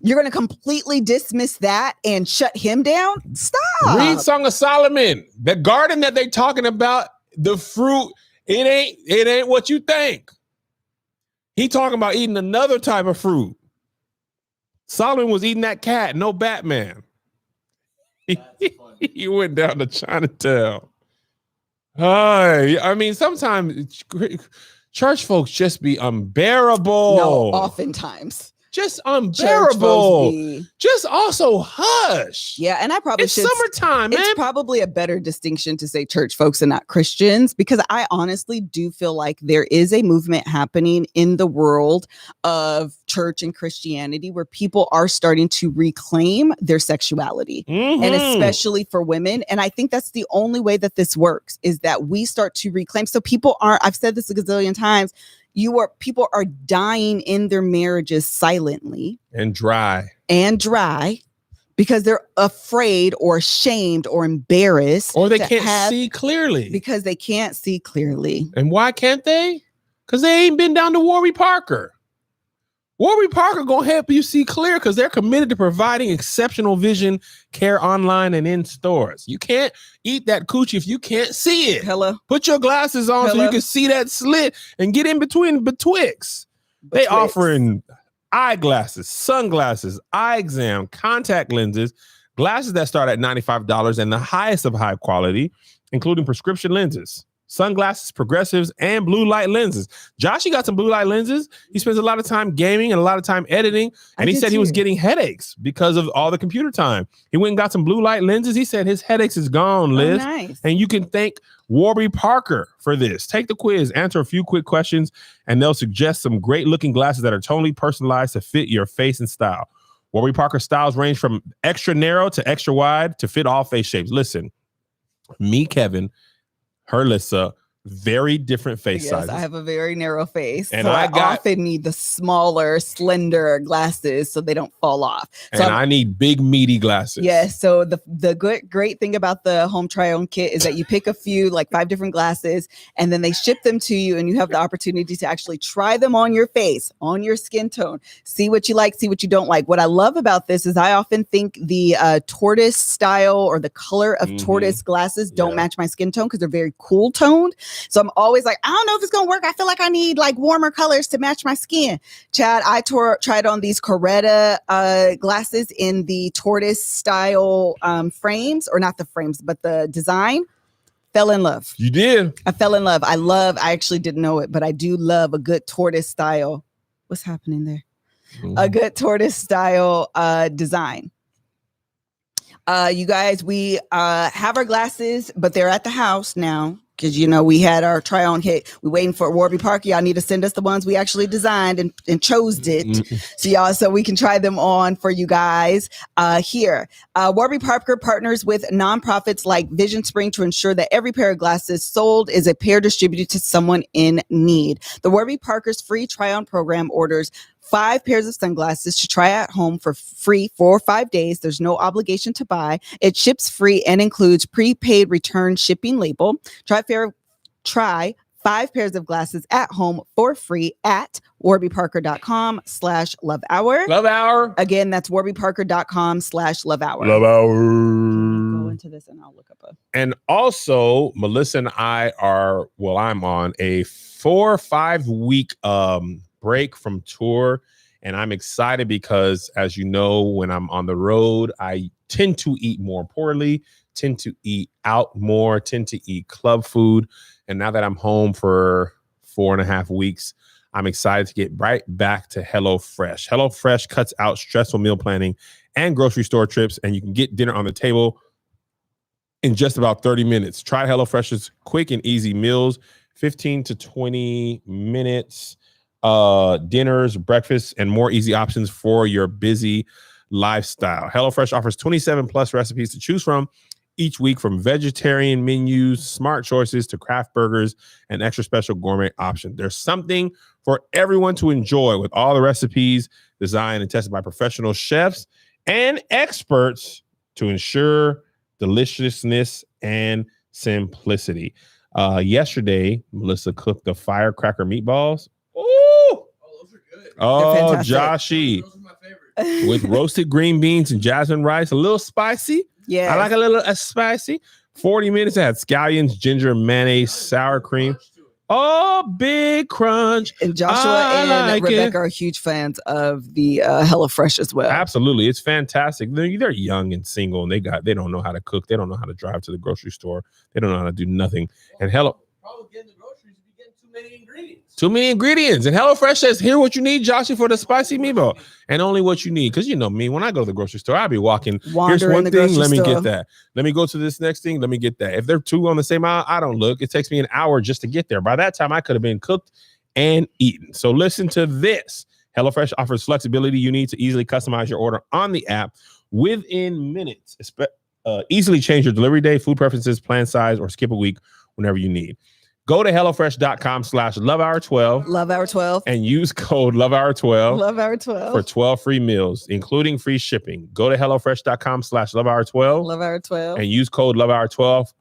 You're going to completely dismiss that and shut him down? Stop.
Read Song of Solomon. The garden that they talking about, the fruit, it ain't what you think. He talking about eating another type of fruit. Solomon was eating that cat, no Batman. He went down to Chinatown. I mean, sometimes church folks just be unbearable.
No, oftentimes.
Just
Church folks
unbearable.
be-
Just also hush.
Yeah, and I probably
It's
should.
summertime, man.
It's probably a better distinction to say church folks and not Christians, because I honestly do feel like there is a movement happening in the world of church and Christianity where people are starting to reclaim their sexuality. And
Mhm.
especially for women. And I think that's the only way that this works is that we start to reclaim. So people aren't, I've said this a gazillion times, people are dying in their marriages silently
And dry.
and dry because they're afraid or ashamed or embarrassed
Or they
to
can't
have-
see clearly.
because they can't see clearly.
And why can't they? Because they ain't been down to Warby Parker. Warby Parker gonna help you see clear because they're committed to providing exceptional vision care online and in stores. You can't eat that coochie if you can't see it.
Hello.
Put your glasses on so you
Hello?
can see that slit and get in between betwixt. They
Betwixt.
offering eyeglasses, sunglasses, eye exam, contact lenses, glasses that start at $95 and the highest of high quality, including prescription lenses. sunglasses, progressives, and blue light lenses. Joshy got some blue light lenses. He spends a lot of time gaming and a lot of time editing. And he said he was getting headaches because of all the computer time. He went and got some blue light lenses. He said his headaches is gone, Liz.
Oh, nice.
And you can thank Warby Parker for this. Take the quiz, answer a few quick questions, and they'll suggest some great looking glasses that are totally personalized to fit your face and style. Warby Parker styles range from extra narrow to extra wide to fit all face shapes. Listen, me, Kevin, her Lissa, very different face sizes.
I have a very narrow face,
and
so I often need the smaller, slender glasses so they don't fall off. So
I need big, meaty glasses.
Yes. So the great thing about the home try-on kit is that you pick a few, like 5 different glasses, and then they ship them to you, and you have the opportunity to actually try them on your face, on your skin tone, see what you like, see what you don't like. What I love about this is I often think the tortoise style or the color of tortoise glasses don't match my skin tone because they're very cool toned. So I'm always like, I don't know if it's going to work. I feel like I need like warmer colors to match my skin. Chad, I tried on these Coretta glasses in the tortoise style frames, or not the frames, but the design. Fell in love.
You did.
I fell in love. I actually didn't know it, but I do love a good tortoise style. What's happening there? A good tortoise style design. You guys, we have our glasses, but they're at the house now. Because, we had our try on hit. We're waiting for Warby Parker. Y'all need to send us the ones we actually designed and chose it. So we can try them on for you guys here. Warby Parker partners with nonprofits like Vision Spring to ensure that every pair of glasses sold is a pair distributed to someone in need. The Warby Parker's free try on program orders 5 pairs of sunglasses to try at home for free for 5 days. There's no obligation to buy. It ships free and includes prepaid return shipping label. Try 5 pairs of glasses at home for free at warbyparker.com/lovehour.
Love Hour.
Again, that's warbyparker.com/lovehour.
Love Hour.
Go into this and I'll look up
And also, Melissa and I I'm on a 4 or 5 week break from tour, and I'm excited because, as you know, when I'm on the road, I tend to eat more poorly, tend to eat out more, tend to eat club food. And now that I'm home for 4.5 weeks, I'm excited to get right back to HelloFresh. HelloFresh cuts out stressful meal planning and grocery store trips, and you can get dinner on the table in just about 30 minutes. Try HelloFresh's quick and easy meals, 15 to 20 minutes, dinners, breakfasts, and more easy options for your busy lifestyle. HelloFresh offers 27 plus recipes to choose from each week, from vegetarian menus, smart choices, to craft burgers and extra special gourmet options. There's something for everyone to enjoy with all the recipes designed and tested by professional chefs and experts to ensure deliciousness and simplicity. Yesterday, Melissa cooked the firecracker meatballs.
Oh, those are good.
Oh, Joshy.
Those are my favorite.
With roasted green beans and jasmine rice, a little spicy.
Yeah,
I like a little spicy. 40 minutes. I had scallions, ginger, mayonnaise, sour cream. Oh, big crunch.
And Joshua and Rebecca are huge fans of the HelloFresh as well.
Absolutely. It's fantastic. They're young and single, and they don't know how to cook. They don't know how to drive to the grocery store. They don't know how to do nothing. And
Problem getting the groceries, you getting too many ingredients.
Too many ingredients. And HelloFresh says, here what you need, Joshy, for the spicy meatball. And only what you need. Because you know me, when I go to the grocery store, I'll be walking. Here's one thing, let me get that. Let me go to this next thing, let me get that. If they're 2 on the same aisle, I don't look. It takes me an hour just to get there. By that time, I could have been cooked and eaten. So listen to this. HelloFresh offers flexibility you need to easily customize your order on the app within minutes. Easily change your delivery day, food preferences, plan size, or skip a week whenever you need. Go to HelloFresh.com/LoveHour12.
LoveHour12.
And use code LoveHour12.
LoveHour12.
For 12 free meals, including free shipping. Go to HelloFresh.com/LoveHour12.
LoveHour12.
And use code LoveHour12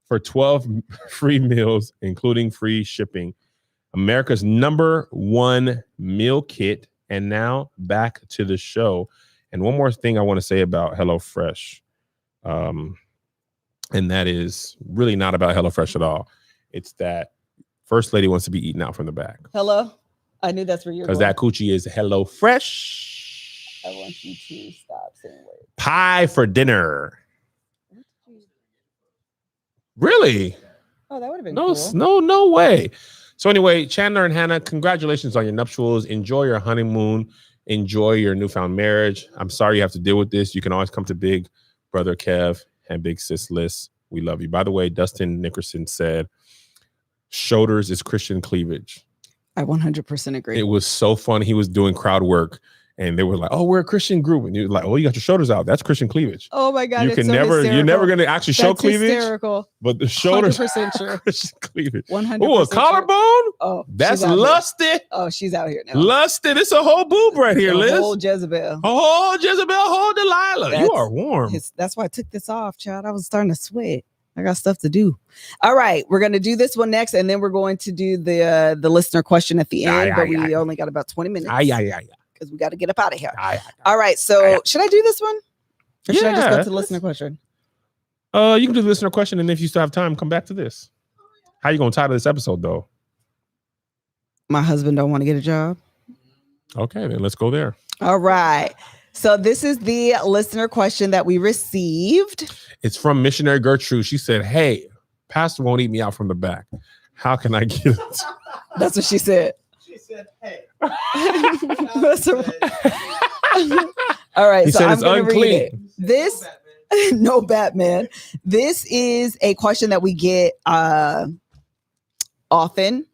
for 12 free meals, including free shipping. America's #1 meal kit. And now back to the show. And one more thing I want to say about HelloFresh. And that is really not about HelloFresh at all. It's that First Lady wants to be eaten out from the back.
Hello? I knew that's where you're going.
Because that coochie is HelloFresh.
I want you to stop saying words.
Pie for dinner. Really?
Oh, that would have been
No,
cool.
no way. So anyway, Chandler and Hannah, congratulations on your nuptials. Enjoy your honeymoon. Enjoy your newfound marriage. I'm sorry you have to deal with this. You can always come to Big Brother Kev and Big Sis Liz. We love you. By the way, Dustin Nickerson said, shoulders is Christian cleavage.
I 100% agree.
It was so fun. He was doing crowd work. And they were like, "Oh, we're a Christian group," and you're like, "Oh, you got your shoulders out. That's Christian cleavage."
Oh my God!
You
it's
can
so
never,
hysterical.
you're never going to actually show
That's
cleavage,
hysterical.
but the shoulders
100% true.
Christian cleavage.
100%.
Oh, a collarbone?
Oh,
That's
she's out
lusty.
here. Oh, she's out here now.
Lusty. It's a whole boob right here,
The
Liz.
whole Jezebel.
Oh, Jezebel, whole Delilah. You
That's
are warm.
That's why I took this off, child. I was starting to sweat. I got stuff to do. All right, we're going to do this one next, and then we're going to do the listener question at the end. But we only got about 20 minutes. Because we got to get up out of here. All right, so should I do this one? Or should I just go to the listener question?
You can do the listener question, and if you still have time, come back to this. How you going to title this episode, though?
My husband don't want to get a job.
Okay, then let's go there.
All right. So this is the listener question that we received.
It's from Missionary Gertrude. She said, "Hey, Pastor won't eat me out from the back. How can I get it?"
That's what she said.
She said, "Hey."
That's all right.
He
so
said
I'm
it's
going to read it.
unclean.
This, no Batman. This is a question that we get often.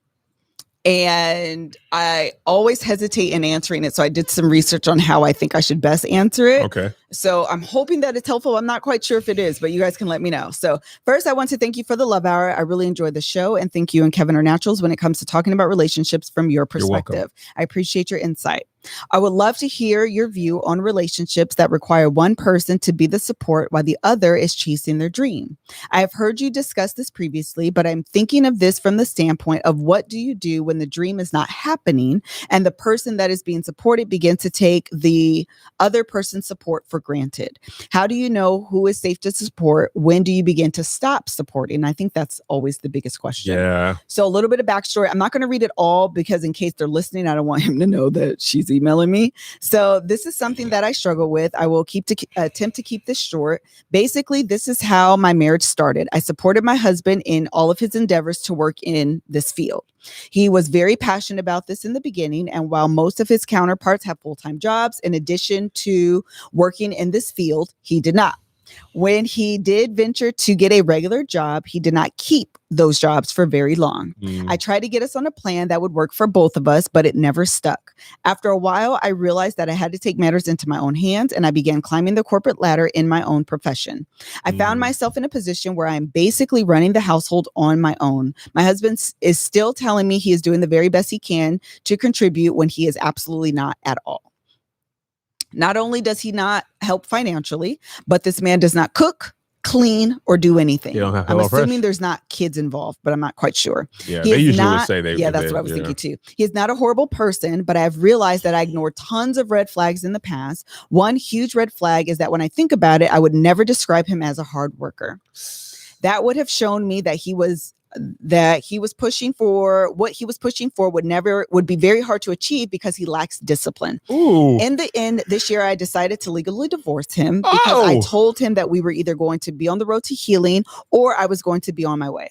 And I always hesitate in answering it. So I did some research on how I think I should best answer it.
Okay.
So I'm hoping that it's helpful. I'm not quite sure if it is, but you guys can let me know. So first, I want to thank you for the Love Hour. I really enjoyed the show. And thank you and Kevin are naturals when it comes to talking about relationships from your perspective. I appreciate your insight. I would love to hear your view on relationships that require one person to be the support while the other is chasing their dream. I have heard you discuss this previously, but I'm thinking of this from the standpoint of what do you do when the dream is not happening and the person that is being supported begins to take the other person's support for granted? How do you know who is safe to support? When do you begin to stop supporting? I think that's always the biggest question.
Yeah.
So a little bit of backstory. I'm not going to read it all because in case they're listening, I don't want him to know that she's emailing me. So this is something that I struggle with. I will attempt to keep this short. Basically, this is how my marriage started. I supported my husband in all of his endeavors to work in this field. He was very passionate about this in the beginning, and while most of his counterparts have full-time jobs in addition to working in this field, he did not. When he did venture to get a regular job, he did not keep those jobs for very long. I tried to get us on a plan that would work for both of us, but it never stuck. After a while, I realized that I had to take matters into my own hands, and I began climbing the corporate ladder in my own profession. I found myself in a position where I'm basically running the household on my own. My husband is still telling me he is doing the very best he can to contribute when he is absolutely not at all. Not only does he not help financially, but this man does not cook, clean, or do anything.
You don't have
I'm
HelloFresh?
assuming there's not kids involved, but I'm not quite sure.
Yeah,
He
they
is
usually would
not-
say they.
Yeah, that's what I was thinking too. He is not a horrible person, but I've realized that I ignored tons of red flags in the past. One huge red flag is that when I think about it, I would never describe him as a hard worker. That would have shown me that he was pushing for what he was pushing for would be very hard to achieve because he lacks discipline.
Ooh.
In the end, this year I decided to legally divorce him because I told him that we were either going to be on the road to healing or I was going to be on my way.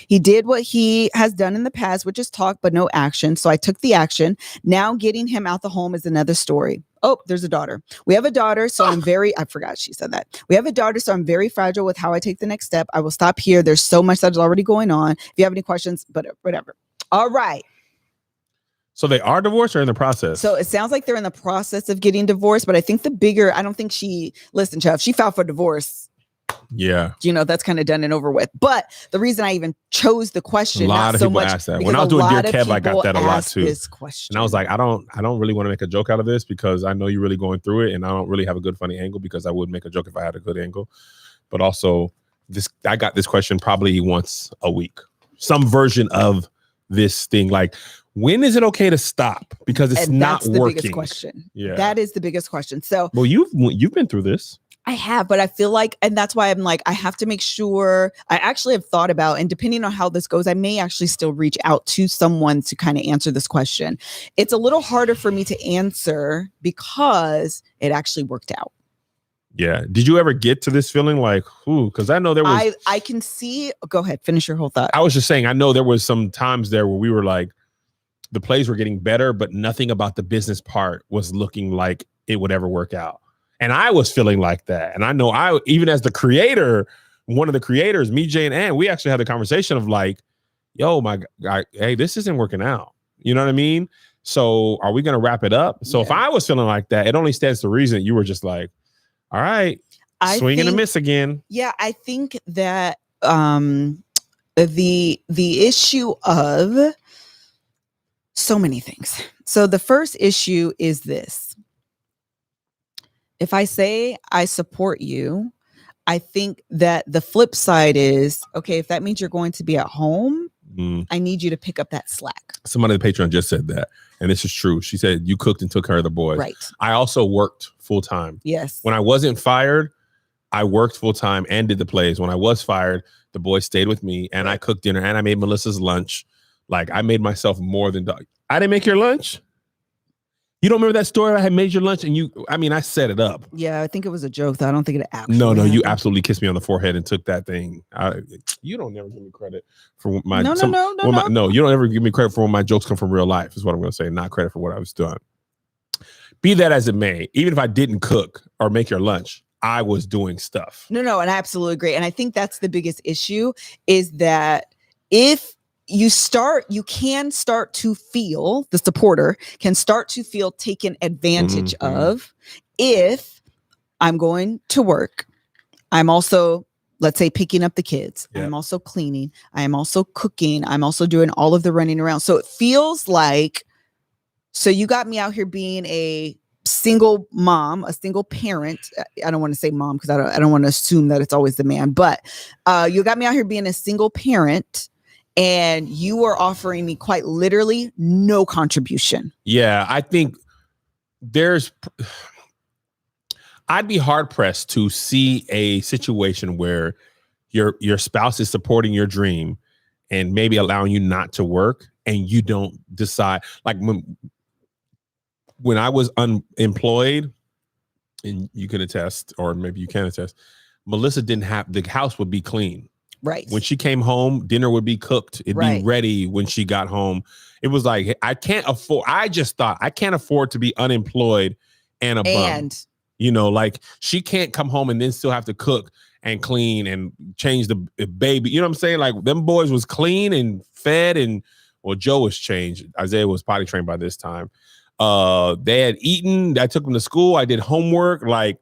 He did what he has done in the past, which is talk, but no action. So I took the action. Now getting him out the home is another story. Oh, there's a daughter. We have a daughter. So I forgot she said that. We have a daughter. So I'm very fragile with how I take the next step. I will stop here. There's so much that's already going on. If you have any questions, but whatever. All right.
So they are divorced or in the process?
So it sounds like they're in the process of getting divorced, but I think I don't think she filed for divorce.
Yeah.
That's kind of done and over with. But the reason I even chose the question,
A lot of people ask that. When I was doing Dear Kev, I got that a lot too.
This question.
And I was like, I don't really want to make a joke out of this because I know you're really going through it, and I don't really have a good funny angle because I would make a joke if I had a good angle. But also, I got this question probably once a week. Some version of this thing, like, when is it okay to stop? Because it's not
that's the
working.
biggest question.
Yeah.
That is the biggest question. So
well, you've been through this.
I have, but I feel like, and that's why I'm like, I have to make sure. I actually have thought about, and depending on how this goes, I may actually still reach out to someone to kind of answer this question. It's a little harder for me to answer because it actually worked out.
Yeah. Did you ever get to this feeling like, ooh, because I know there was
I can see. Go ahead, finish your whole thought.
I was just saying, I know there was some times there where we were like, the plays were getting better, but nothing about the business part was looking like it would ever work out. And I was feeling like that. And I know even as the creator, one of the creators, me, Jay, and Ann, we actually had a conversation of like, yo, my guy, hey, this isn't working out. You know what I mean? So are we going to wrap it up? So if I was feeling like that, it only stands to reason you were just like, all right, swing and a miss again.
Yeah, I think that the issue of so many things. So the first issue is this. If I say I support you, I think that the flip side is, okay, if that means you're going to be at home, I need you to pick up that slack.
Somebody on the Patreon just said that. And this is true. She said, you cooked and took care of the boys.
Right.
I also worked full time.
Yes.
When I wasn't fired, I worked full time and did the plays. When I was fired, the boys stayed with me and I cooked dinner and I made Melissa's lunch. Like I made myself more than dog. I didn't make your lunch. You don't remember that story? I had made your lunch and I set it up.
Yeah, I think it was a joke though. I don't think it actually
No,
happened.
you absolutely kissed me on the forehead and took that thing. You don't never give me credit for my
No.
No, you don't ever give me credit for when my jokes come from real life, is what I'm gonna say, not credit for what I was doing. Be that as it may, even if I didn't cook or make your lunch, I was doing stuff.
No, and I absolutely agree. And I think that's the biggest issue is that if you can start to feel, the supporter can start to feel taken advantage of if I'm going to work. I'm also, let's say, picking up the kids.
Yeah.
I'm also cleaning. I am also cooking. I'm also doing all of the running around. So it feels like, so you got me out here being a single mom, a single parent. I don't want to say mom because I don't want to assume that it's always the man, but you got me out here being a single parent and you are offering me quite literally no contribution.
Yeah, I think I'd be hard pressed to see a situation where your spouse is supporting your dream and maybe allowing you not to work and you don't decide. Like when I was unemployed, and you can attest, or maybe you can attest, Melissa didn't have, the house would be clean.
Right.
When she came home, dinner would be cooked. It'd be ready when she got home. It was like, I just thought I can't afford to be unemployed and a bum. You know, like she can't come home and then still have to cook and clean and change the baby. You know what I'm saying? Like them boys was clean and fed and, well, Joe was changed. Isaiah was potty trained by this time. They had eaten. I took them to school. I did homework. Like,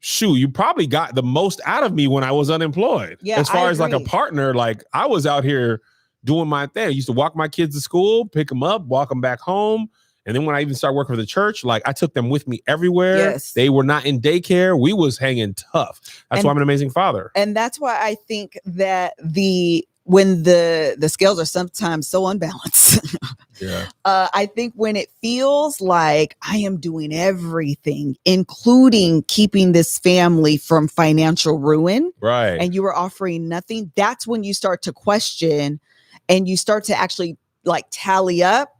shoot, you probably got the most out of me when I was unemployed.
Yeah,
as far
I
as like a
agree.
partner, like I was out here doing my thing. I used to walk my kids to school, pick them up, walk them back home. And then when I even started working for the church, like I took them with me everywhere.
Yes.
They were not in daycare. We was hanging tough. That's why I'm an amazing father.
And that's why I think that when the scales are sometimes so unbalanced.
Yeah.
I think when it feels like I am doing everything, including keeping this family from financial ruin,
Right.
and you are offering nothing, that's when you start to question and you start to actually like tally up.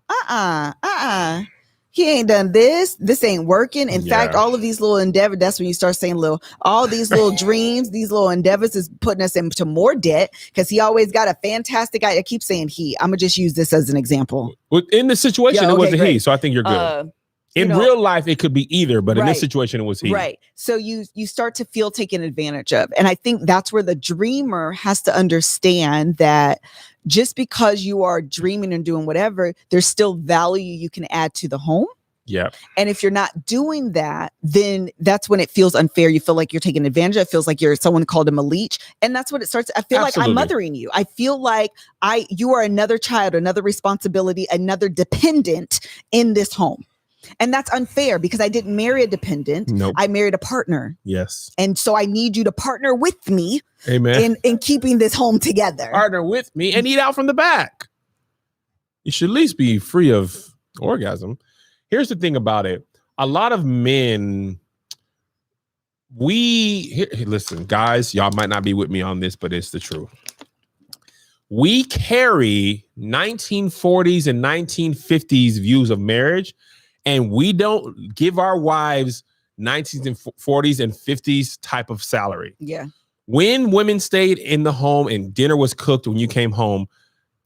He ain't done this. This ain't working. In fact, all of these little endeavors, that's when you start saying all these little dreams, these little endeavors is putting us into more debt because he always got a fantastic idea. I keep saying I'm going to just use this as an example.
In this situation, it wasn't he. So I think you're good. In real life, it could be either, but in this situation, it was he.
Right. So you start to feel taken advantage of. And I think that's where the dreamer has to understand that just because you are dreaming and doing whatever, there's still value you can add to the home.
Yeah.
And if you're not doing that, then that's when it feels unfair. You feel like you're taking advantage. It feels like someone called him a leech. And that's what it starts. I feel like I'm mothering you. I feel like you are another child, another responsibility, another dependent in this home. And that's unfair because I didn't marry a dependent.
Nope.
I married a partner.
Yes.
And so I need you to partner with me
Amen.
in keeping this home together.
Partner with me and eat out from the back. You should at least be free of orgasm. Here's the thing about it. A lot of men, listen, guys, y'all might not be with me on this, but it's the truth. We carry 1940s and 1950s views of marriage, and we don't give our wives 19s and 40s and 50s type of salary.
Yeah.
When women stayed in the home and dinner was cooked when you came home,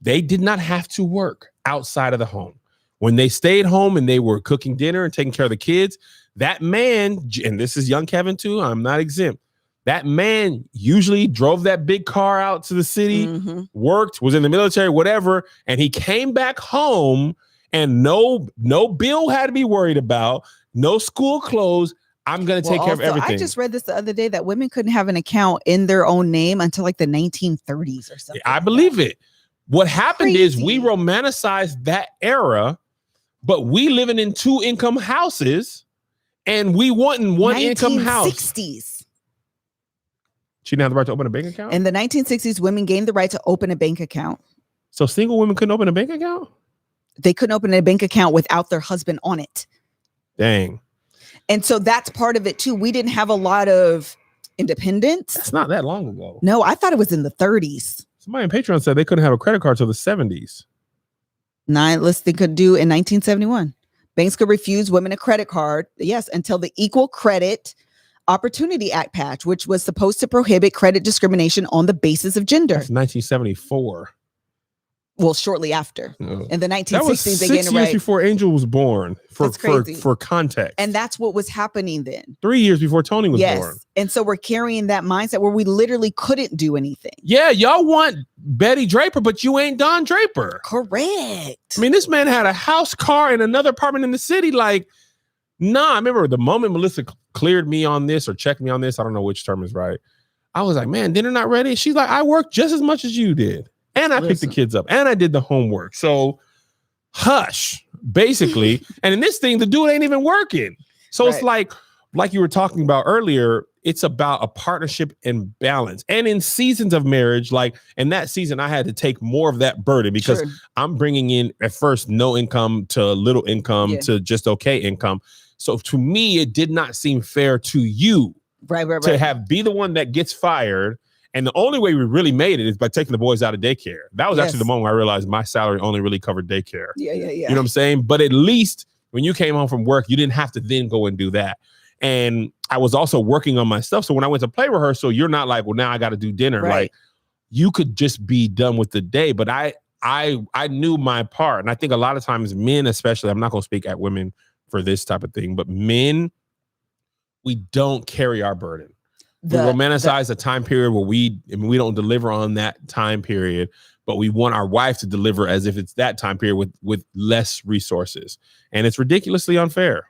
they did not have to work outside of the home. When they stayed home and they were cooking dinner and taking care of the kids, that man, and this is young Kevin too, I'm not exempt. That man usually drove that big car out to the city, worked, was in the military, whatever, and he came back home and no bill had to be worried about, no school clothes. I'm going to take care of everything.
I just read this the other day that women couldn't have an account in their own name until like the 1930s or something.
I believe it. What happened is we
Crazy.
romanticized that era, but we living in 2-income houses and we wanting 1-income house.
1960s.
She didn't have the right to open a bank account?
In the 1960s, women gained the right to open a bank account.
So single women couldn't open a bank account?
They couldn't open a bank account without their husband on it.
Dang.
And so that's part of it too. We didn't have a lot of independence.
That's not that long ago.
No, I thought it was in the 30s.
Somebody on Patreon said they couldn't have a credit card till the 70s.
They could do in 1971. Banks could refuse women a credit card, yes, until the Equal Credit Opportunity Act passed, which was supposed to prohibit credit discrimination on the basis of gender.
That's 1974.
Well, shortly after.
No.
In the
That was
1960s, they
6
gained the
years
right.
before Angel was born,
That's crazy.
for context.
And that's what was happening then.
3 years before Tony was
Yes.
born.
And so we're carrying that mindset where we literally couldn't do anything.
Yeah, y'all want Betty Draper, but you ain't Don Draper.
Correct.
I mean, this man had a house, car, and another apartment in the city. Like, nah, I remember the moment Melissa cleared me on this or checked me on this. I don't know which term is right. I was like, man, dinner not ready. She's like, I worked just as much as you did. And I picked the kids up and I did the homework. So hush, basically. And in this thing, the dude ain't even working. So it's like you were talking about earlier, it's about a partnership and balance. And in seasons of marriage, like in that season, I had to take more of that burden because I'm bringing in at first no income to little income to just okay income. So to me, it did not seem fair to you to be the one that gets fired. And the only way we really made it is by taking the boys out of daycare. That was actually the moment where I realized my salary only really covered daycare.
Yeah.
You know what I'm saying? But at least when you came home from work, you didn't have to then go and do that. And I was also working on my stuff. So when I went to play rehearsal, you're not like, well, now I got to do dinner. Like you could just be done with the day. But I knew my part. And I think a lot of times men, especially, I'm not going to speak at women for this type of thing, but men, we don't carry our burden. We romanticize a time period where we don't deliver on that time period, but we want our wife to deliver as if it's that time period with less resources. And it's ridiculously unfair.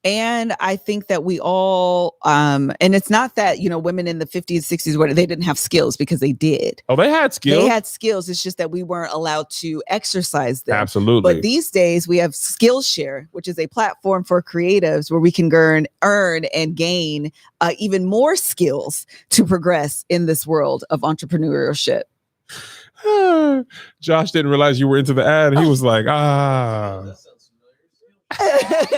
And I think that we all, and it's not that, women in the 50s, 60s, where they didn't have skills, because they did.
Oh, they had skills.
They had skills. It's just that we weren't allowed to exercise them.
Absolutely.
But these days we have Skillshare, which is a platform for creatives where we can earn and gain even more skills to progress in this world of entrepreneurship.
Josh didn't realize you were into the ad. He was like,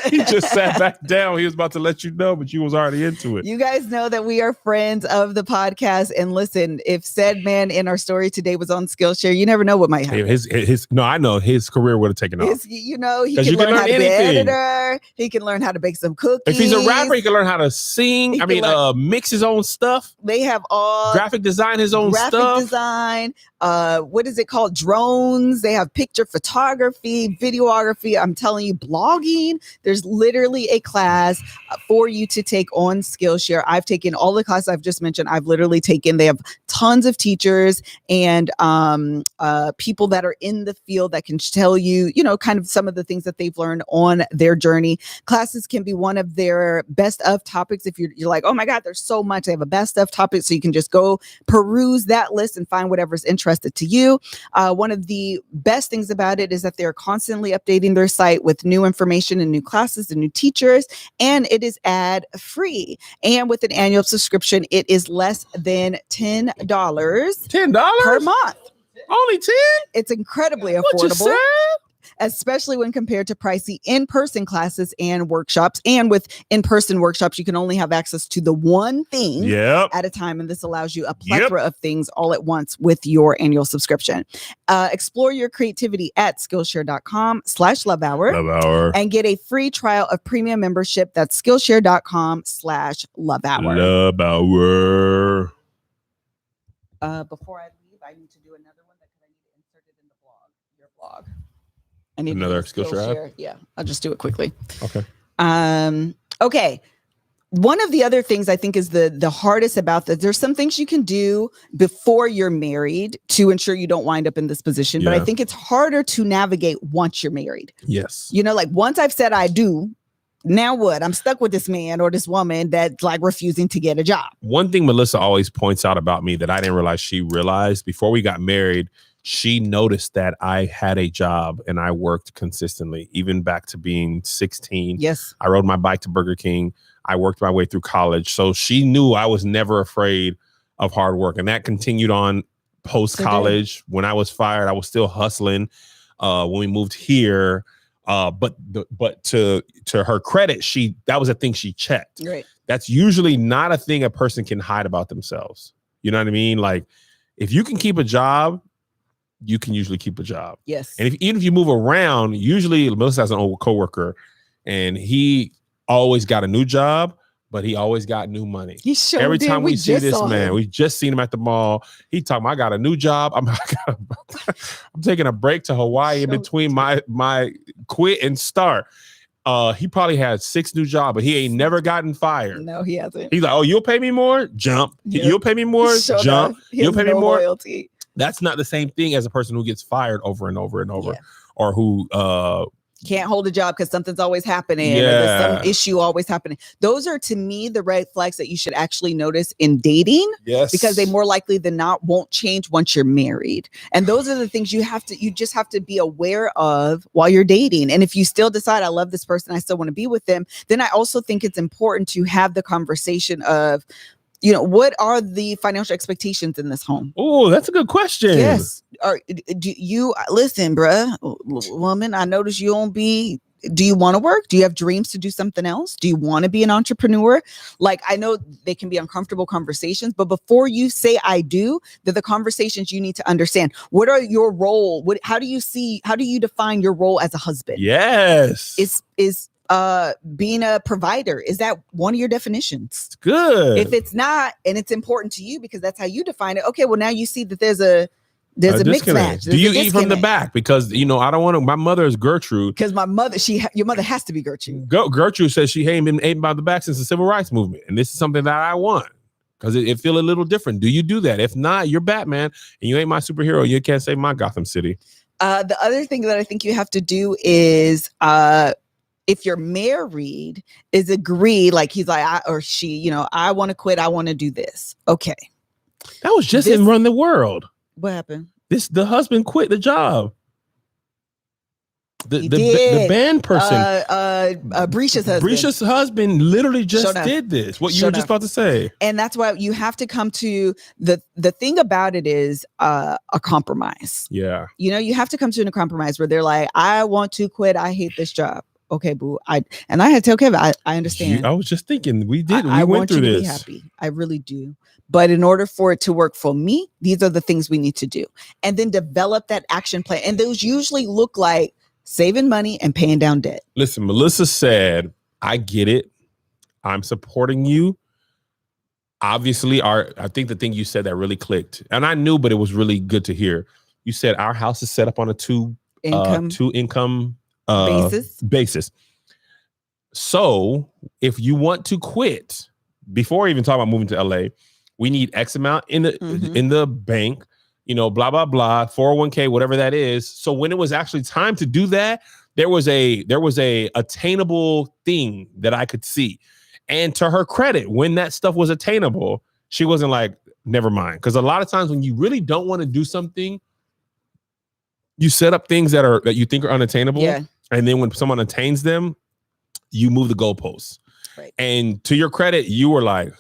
he just sat back down. He was about to let you know, but you was already into it.
You guys know that we are friends of the podcast. And listen, if said man in our story today was on Skillshare, you never know what might happen.
I know his career would have taken off.
He can learn how to be an editor. He can learn how to bake some cookies.
If he's a rapper, he can learn how to sing. Mix his own stuff.
They have all
graphic design, his own stuff.
Design. What is it called? Drones. They have picture photography, videography. I'm telling you, blogging. There's literally a class for you to take on Skillshare. I've taken all the classes I've just mentioned. I've literally taken. They have tons of teachers and people that are in the field that can tell you, kind of some of the things that they've learned on their journey. Classes can be one of their best of topics. If you're like, oh my God, there's so much. They have a best of topic, so you can just go peruse that list and find whatever's interested to you. One of the best things about it is that they're constantly updating their site with new information and new classes and new teachers, and it is ad free. And with an annual subscription, it is less than $10
$10
per month.
Only 10?
It's incredibly
What you
affordable.
said?
especially when compared to pricey in-person classes and workshops. And with in-person workshops, you can only have access to the one thing
Yep.
at a time, and this allows you a plethora of things all at once with your annual subscription. Explore your creativity at Skillshare.com/lovehour.
Love hour.
And get a free trial of premium membership. That's Skillshare.com/lovehour.
Love hour.
Before I leave, I need to do another one because I need to insert it in the blog, your blog. I need
Another
to do
Skillshare ad?
Yeah, I'll just do it quickly.
Okay.
Okay. One of the other things I think is the hardest about this, there's some things you can do before you're married to ensure you don't wind up in this position. But I
Yeah.
think it's harder to navigate once you're married.
Yes.
You know, like once I've said I do, now what? I'm stuck with this man or this woman that's like refusing to get a job.
One thing Melissa always points out about me that I didn't realize she realized before we got married, she noticed that I had a job and I worked consistently, even back to being 16.
Yes.
I rode my bike to Burger King. I worked my way through college. So she knew I was never afraid of hard work. And that continued on post college. When I was fired, I was still hustling. When we moved here, but to her credit, that was a thing she checked.
Right.
That's usually not a thing a person can hide about themselves. You know what I mean? Like if you can keep a job, you can usually keep a job.
Yes.
And even if you move around, usually Melissa has an old coworker and he always got a new job, but he always got new money.
He showed
Every time we see
just
this
saw
man,
him.
we just seen him at the mall. He talking, I got a new job. I'm taking a break to Hawaii in
Showed
between my quit and start. He probably had 6 new jobs, but he ain't never gotten fired.
No, he hasn't.
He's like, oh, you'll pay me more? Jump.
Yep.
You'll pay me more?
Showed
Jump.
up. He
You'll
has
pay me
no
more?
loyalty.
That's not the same thing as a person who gets fired over and over and over,
Yeah.
or who
Can't hold a job because something's always happening. Or there's some issue always happening. Those are, to me, the red flags that you should actually notice in dating,
yes,
because they more likely than not won't change once you're married. And those are the things you just have to be aware of while you're dating. And if you still decide, I love this person, I still want to be with them, then I also think it's important to have the conversation of, you know, what are the financial expectations in this home?
Oh, that's a good question.
Yes. Or do you listen, bruh, woman? I notice you don't be. Do you want to work? Do you have dreams to do something else? Do you want to be an entrepreneur? Like, I know they can be uncomfortable conversations, but before you say I do, they're the conversations you need to understand. What are your role? How do you define your role as a husband?
Yes.
Is being a provider, is that one of your definitions?
It's good.
If it's not, and it's important to you because that's how you define it, okay, well, now you see that there's a mismatch.
Do you eat from the back? Because, you know, I don't want to. My mother is Gertrude.
Because your mother has to be Gertrude.
Gertrude says she ain't been eating by the back since the civil rights movement. And this is something that I want because it feel a little different. Do you do that? If not, you're Batman and you ain't my superhero. You can't save my Gotham City.
The other thing that I think you have to do is, if you're married, is agree, like he's like, or she, you know, I want to quit. I want to do this. Okay.
That was just in Run the World.
What happened?
The husband quit the job. The band person.
Brisha's husband.
Brisha's husband literally just
Shut up.
did this. What you
Shut
were just
up.
about to say.
And that's why you have to come to the thing about it is a compromise.
Yeah.
You know, you have to come to a compromise where they're like, I want to quit. I hate this job. Okay, boo. I had to tell Kevin, I understand.
I was just thinking, we
I
went
want
through
you to
this.
be happy. I really do. But in order for it to work for me, these are the things we need to do. And then develop that action plan. And those usually look like saving money and paying down debt.
Listen, Melissa said, I get it. I'm supporting you. Obviously, I think the thing you said that really clicked, and I knew, but it was really good to hear. You said our house is set up on a two income basis. So if you want to quit, before even talking about moving to LA, we need X amount in the bank, you know, blah, blah, blah, 401k, whatever that is. So when it was actually time to do that, there was a attainable thing that I could see. And to her credit, when that stuff was attainable, she wasn't like, never mind. Because a lot of times when you really don't want to do something, you set up things that you think are unattainable.
Yeah.
And then when someone attains them, you move the goalposts.
Right.
And to your credit, you were like,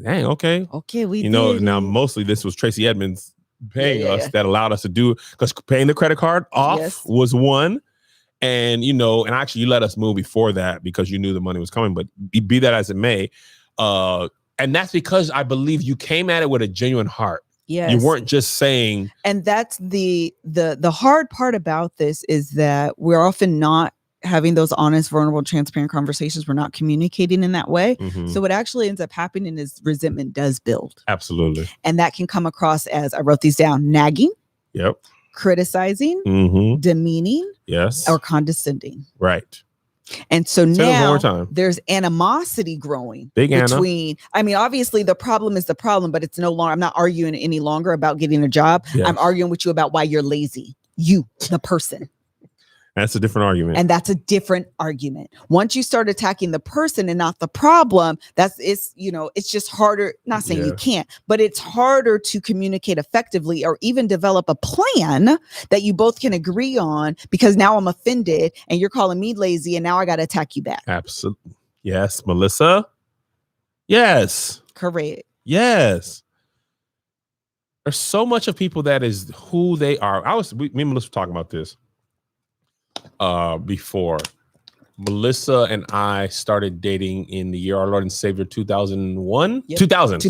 dang, okay.
Okay, we
know,
did
now
it.
mostly this was Tracy Edmonds paying
Yeah.
us that allowed us to do, because paying the credit card off
Yes.
was one. And and actually you let us move before that because you knew the money was coming, but be that as it may, and that's because I believe you came at it with a genuine heart.
Yes.
You weren't just saying.
And that's the hard part about this is that we're often not having those honest, vulnerable, transparent conversations. We're not communicating in that way.
Mhm.
So what actually ends up happening is resentment does build.
Absolutely.
And that can come across as, I wrote these down, nagging,
Yep.
criticizing,
Mm-hmm.
demeaning,
Yes.
or condescending.
Right.
And so
Say it one
now
more time.
there's animosity growing
Big Anna.
between, I mean, obviously the problem is the problem, but it's no longer, I'm not arguing any longer about getting a job.
Yes.
I'm arguing with you about why you're lazy. You, the person.
That's a different argument.
And that's a different argument. Once you start attacking the person and not the problem, it's just harder. Not saying you
Yeah.
can't, but it's harder to communicate effectively or even develop a plan that you both can agree on, because now I'm offended and you're calling me lazy and now I got to attack you back.
Absolutely. Yes, Melissa. Yes.
Correct.
Yes. There's so much of people that is who they are. Me and Melissa were talking about this before. Melissa and I started dating in the year our Lord and Savior 2001.
Yep.
2000.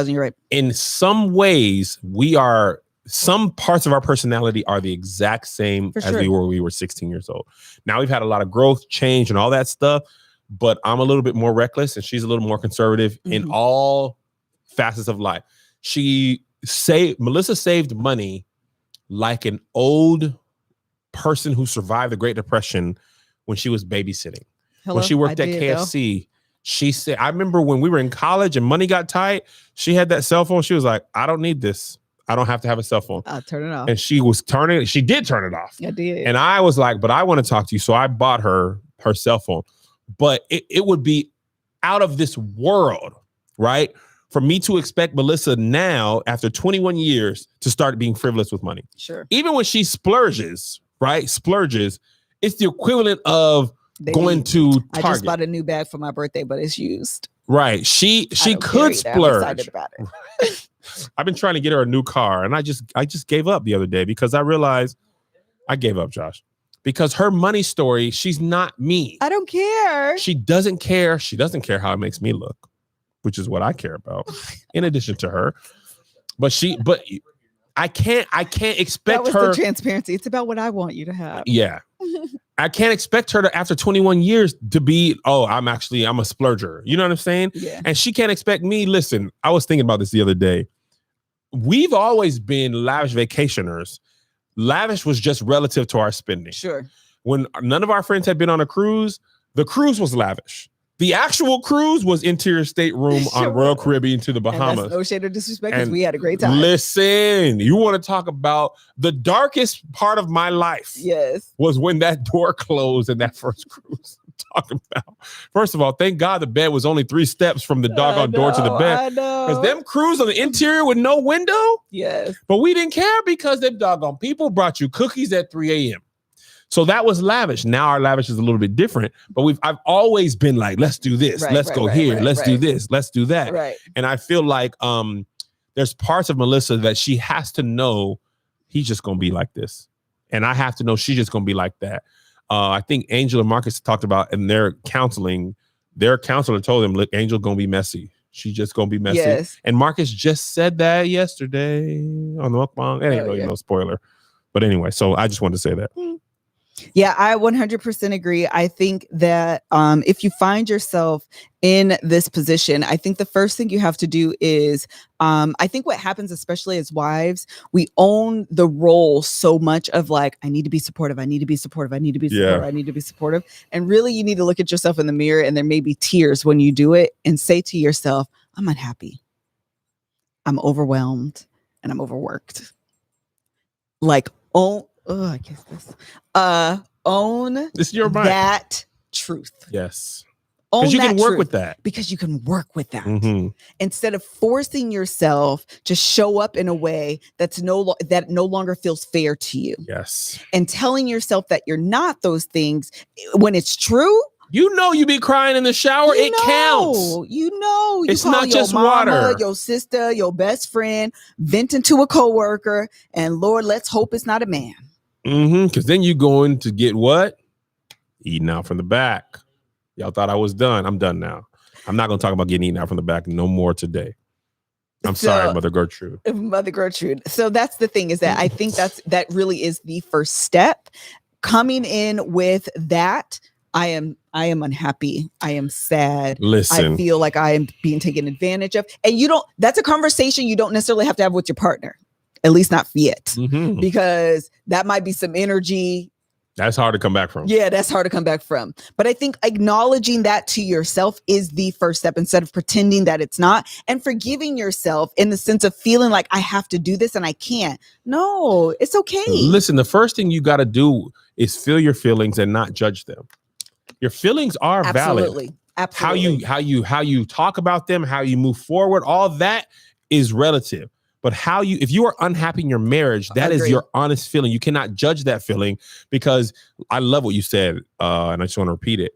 You're right.
In some ways, some parts of our personality are the exact same
For
as
sure.
we were when we were 16 years old. Now we've had a lot of growth, change, and all that stuff, but I'm a little bit more reckless and she's a little more conservative in
Mhm.
all facets of life. Melissa saved money like an old person who survived the Great Depression when she was babysitting.
Hello?
When she worked
I
at
did, though.
KFC, she said, I remember when we were in college and money got tight, she had that cell phone. She was like, I don't need this. I don't have to have a cell phone.
I'll turn it off.
And she did turn it off.
I did.
And I was like, but I want to talk to you. So I bought her cell phone. But it would be out of this world, right? For me to expect Melissa now, after 21 years, to start being frivolous with money.
Sure.
Even when she splurges, right? It's the equivalent of going to
I just
Target.
bought a new bag for my birthday, but it's used.
Right. She
I don't
could
carry that. I'm
splurge.
excited about it.
I've been trying to get her a new car, and I just gave up the other day because I realized I gave up, Josh. Because her money story, she's not me.
I don't care.
She doesn't care. She doesn't care how it makes me look, which is what I care about, in addition to her. But I can't expect
That was
her.
the transparency. It's about what I want you to have.
Yeah. I can't expect her to, after 21 years, to be, I'm a splurger. You know what I'm saying?
Yeah.
And she can't expect me. Listen, I was thinking about this the other day. We've always been lavish vacationers. Lavish was just relative to our spending.
Sure.
When none of our friends had been on a cruise, the cruise was lavish. The actual cruise was interior stateroom
Sure.
on Royal Caribbean to the
And
Bahamas.
that's no shade of disrespect because
And
we had a great time.
Listen, you want to talk about the darkest part of my life?
Yes.
Was when that door closed in that first cruise. I'm talking about. First of all, thank God the bed was only 3 steps from the doggone door to the bed.
I know.
Because them cruise on the interior with no window,
Yes.
but we didn't care because them doggone people brought you cookies at 3 a.m. So that was lavish. Now our lavish is a little bit different, but I've always been like, let's do this,
Right,
let's
right,
go
right,
here,
right,
let's do
right.
this, let's do that.
Right.
And I feel like there's parts of Melissa that she has to know he's just gonna be like this, and I have to know she's just gonna be like that. I think Angel and Marcus talked about in their counseling. Their counselor told them, "Look, Angel gonna be messy. She's just gonna be messy."
Yes.
And Marcus just said that yesterday on the mukbang. It ain't
Oh,
really
yeah.
no spoiler, but anyway. So I just wanted to say that.
Yeah, I 100% agree. I think that if you find yourself in this position, I think the first thing you have to do is, I think what happens, especially as wives, we own the role so much of like, I need to be supportive. I need to be supportive. I need to be supportive.
Yeah.
I need to be supportive. And really, you need to look at yourself in the mirror, and there may be tears when you do it, and say to yourself, I'm unhappy. I'm overwhelmed and I'm overworked. Like, I guess this. Own
This is your mind.
that truth.
Yes,
Own
because you can
that
work
truth,
with that.
because you can work with that
Mhm.
instead of forcing yourself to show up in a way that no longer feels fair to you,
Yes.
and telling yourself that you're not those things when it's true.
You be crying in the shower. It counts.
You
It's
call
not
your
just
mama,
water.
your sister, your best friend, venting to a coworker, and Lord, let's hope it's not a man.
Because then you going to get what? Eating out from the back. Y'all thought I was done. I'm done now. I'm not going to talk about getting eaten out from the back no more today. I'm sorry, Mother Gertrude.
Mother Gertrude. So that's the thing, is that I think that really is the first step. Coming in with that, I am unhappy. I am sad.
Listen.
I feel like I am being taken advantage of. And that's a conversation you don't necessarily have to have with your partner, at least not yet,
Mhm.
because that might be some energy.
That's hard to come back from.
Yeah, that's hard to come back from. But I think acknowledging that to yourself is the first step, instead of pretending that it's not, and forgiving yourself in the sense of feeling like I have to do this and I can't. No, it's okay.
Listen, the first thing you got to do is feel your feelings and not judge them. Your feelings are valid.
Absolutely.
How you talk about them, how you move forward, all that is relative. But if you are unhappy in your marriage, that is your honest feeling. You cannot judge that feeling, because I love what you said, and I just want to repeat it.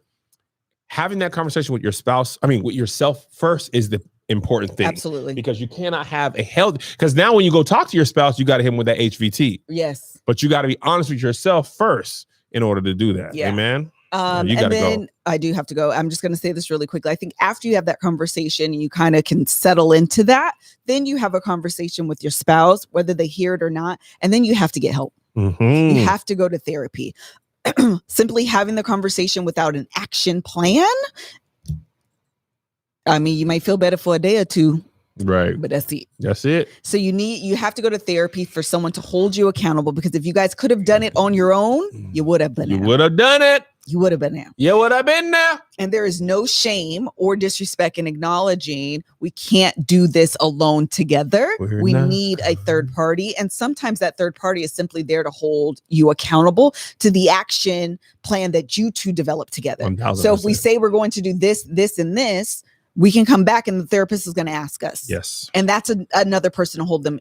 Having that conversation with your spouse, with yourself first, is the important thing.
Absolutely.
Because you cannot have a healthy, because now when you go talk to your spouse, you got to hit him with that HVT.
Yes.
But you got to be honest with yourself first in order to do that.
Yeah.
Amen.
And then I do have to go. I'm just going to say this really quickly. I think after you have that conversation and you kind of can settle into that, then you have a conversation with your spouse, whether they hear it or not. And then you have to get help.
Mhm.
You have to go to therapy. Simply having the conversation without an action plan. You might feel better for a day or two.
Right.
But that's it.
That's it.
So you have to go to therapy for someone to hold you accountable, because if you guys could have done it on your own, you would have been
You
there.
would have done it.
You would have been there.
You would have been there.
And there is no shame or disrespect in acknowledging we can't do this alone together. We need a third party. And sometimes that third party is simply there to hold you accountable to the action plan that you two develop together.
1000%.
So if we say we're going to do this, this, and this, we can come back and the therapist is going to ask us.
Yes.
And that's another person to hold them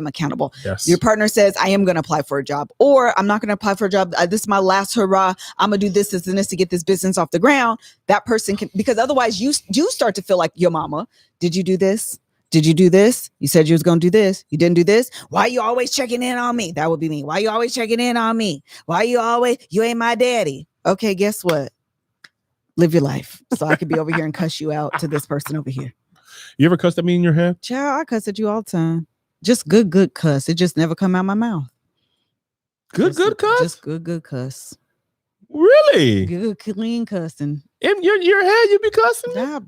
accountable.
Yes.
Your partner says, I am going to apply for a job, or I'm not going to apply for a job. This is my last hurrah. I'm going to do this, this, and this to get this business off the ground. That person can, because otherwise you start to feel like your mama. Did you do this? Did you do this? You said you was going to do this. You didn't do this. Why are you always checking in on me? That would be me. Why are you always checking in on me? You ain't my daddy. Okay, guess what? Live your life, so I could be over here and cuss you out to this person over here.
You ever cussed at me in your head?
Child, I cuss at you all the time. Just good cuss. It just never come out my mouth.
Good cuss?
Just good cuss.
Really?
Good clean cussing.
In your head, you be cussing?
Yeah.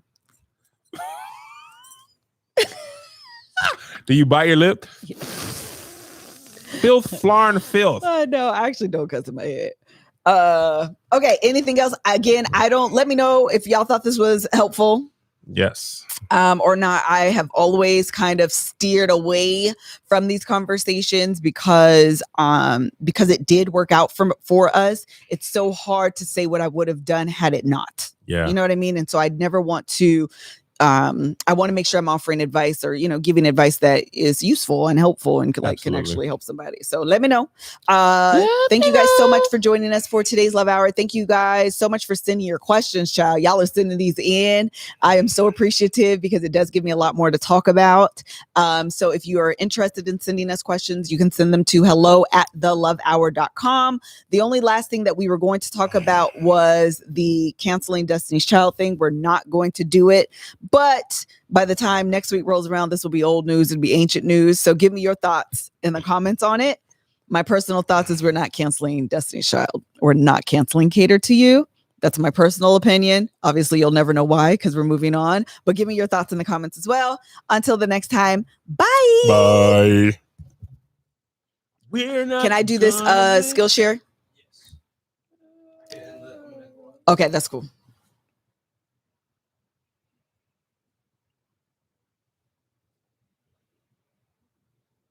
Do you bite your lip? Filth, flarn, filth.
No, I actually don't cuss in my head. Okay, anything else? Again, let me know if y'all thought this was helpful.
Yes.
Or not. I have always kind of steered away from these conversations because it did work out for us. It's so hard to say what I would have done had it not.
Yeah.
You know what I mean? And so I'd never want to I want to make sure I'm offering advice or, giving advice that is useful and helpful and can actually help somebody. So let me know. Thank you guys so much for joining us for today's Love Hour. Thank you guys so much for sending your questions, child. Y'all are sending these in. I am so appreciative because it does give me a lot more to talk about. So if you are interested in sending us questions, you can send them to hello@thelovehour.com. The only last thing that we were going to talk about was the canceling Destiny's Child thing. We're not going to do it. But by the time next week rolls around, this will be old news. It'll be ancient news. So give me your thoughts in the comments on it. My personal thoughts is we're not canceling Destiny's Child. We're not canceling Cater to You. That's my personal opinion. Obviously, you'll never know why because we're moving on. But give me your thoughts in the comments as well. Until the next time, bye.
Bye. We're not.
Can I do this Skillshare? Okay, that's cool.